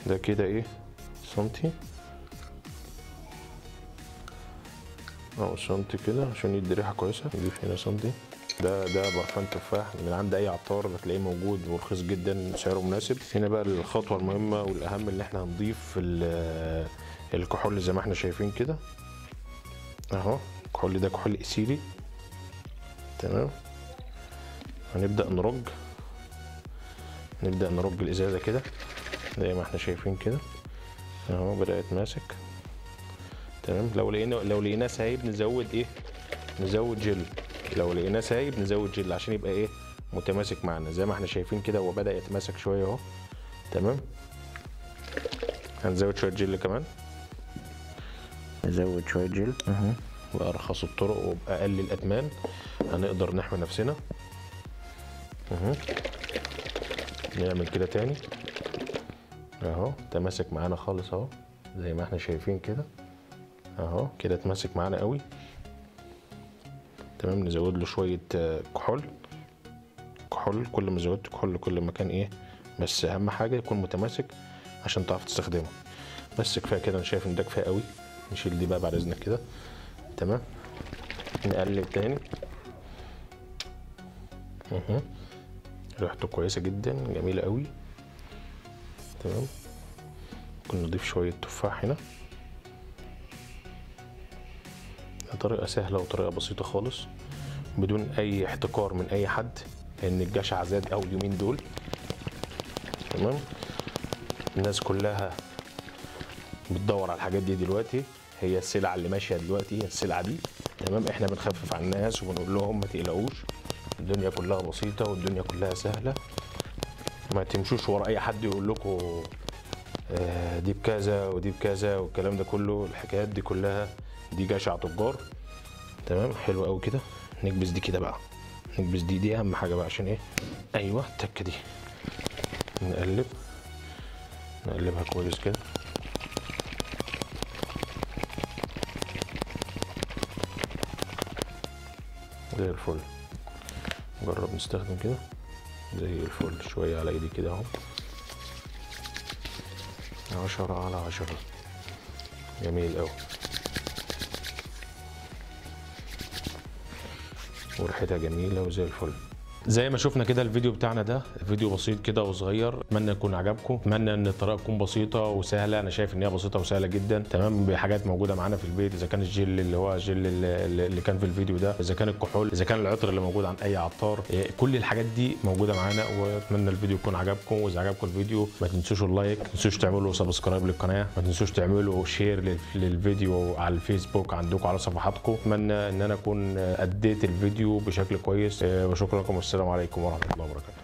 ده كده ايه، سنتي اهو، سنتي كده عشان يدي ريحه كويسه. نضيف هنا سنتي. ده برفان تفاح من عند اي عطار بتلاقيه موجود ورخيص جدا، سعره مناسب. هنا بقى الخطوه المهمه والاهم اللي احنا هنضيف الكحول زي ما احنا شايفين كده اهو. الكحول ده كحول ايثيلي. تمام. هنبدا نرج الازازه كده زي ما احنا شايفين كده اهو، بدات ماسك. تمام. لو لقيناه سايب نزود جل. لو لقيناه سايب نزود جل عشان يبقى ايه، متماسك معانا. زي ما احنا شايفين كده هو بدأ يتماسك شويه اهو. تمام. هنزود شويه جل كمان، نزود شويه جل اهو. بأرخص الطرق وبأقل الأثمان هنقدر نحمي نفسنا اهو. نعمل كده تاني اهو، تماسك معانا خالص اهو زي ما احنا شايفين كده اهو. كده اتماسك معانا قوي. تمام. نزود له شويه كحول. كل ما زودت كحول كل ما كان ايه، بس اهم حاجه يكون متماسك عشان تعرف تستخدمه. بس كفايه كده، انا شايف ان ده كفايه قوي. نشيل دي بقى بعد اذنك كده. تمام. نقلب تاني ريحته كويسه جدا، جميله قوي. تمام. ممكن نضيف شويه تفاح هنا. طريقه سهله وطريقه بسيطه خالص بدون اي احتكار من اي حد، لان الجشع زاد اول يومين دول. تمام. الناس كلها بتدور على الحاجات دي دلوقتي، هي السلعه اللي ماشيه دلوقتي هي السلعه دي. تمام. احنا بنخفف على الناس وبنقول لهم ما تقلقوش، الدنيا كلها بسيطه والدنيا كلها سهله. ما تمشوش ورا اي حد يقول لكم دي بكذا ودي بكذا والكلام ده كله، الحكايات دي كلها دي جشع تجار. تمام، حلو قوي كده. نكبس دي كده بقى، نكبس دي اهم حاجه بقى، عشان ايه؟ ايوه التكه دي. نقلبها كويس كده. زي الفل. نجرب نستخدم كده زي الفل. شويه على ايدي كده اهو. 10/10. جميل قوي، وريحتها جميله وزي الفل. زي ما شفنا كده الفيديو بتاعنا ده فيديو بسيط كده وصغير، اتمنى يكون عجبكم، اتمنى ان الطريقه تكون بسيطه وسهله. انا شايف ان هي بسيطه وسهله جدا. تمام، بحاجات موجوده معانا في البيت، اذا كان الجل اللي هو الجل اللي كان في الفيديو ده، اذا كان الكحول، اذا كان العطر اللي موجود عند اي عطار، كل الحاجات دي موجوده معانا. واتمنى الفيديو يكون عجبكم، واذا عجبكم الفيديو ما تنسوش اللايك، ما تنسوش تعملوا سبسكرايب للقناه، ما تنسوش تعملوا شير للفيديو على الفيسبوك عندكم على صفحاتكم. اتمنى ان انا اكون اديت الفيديو بشكل كويس، وشكرا لكم والسلام عليكم ورحمه الله وبركاته.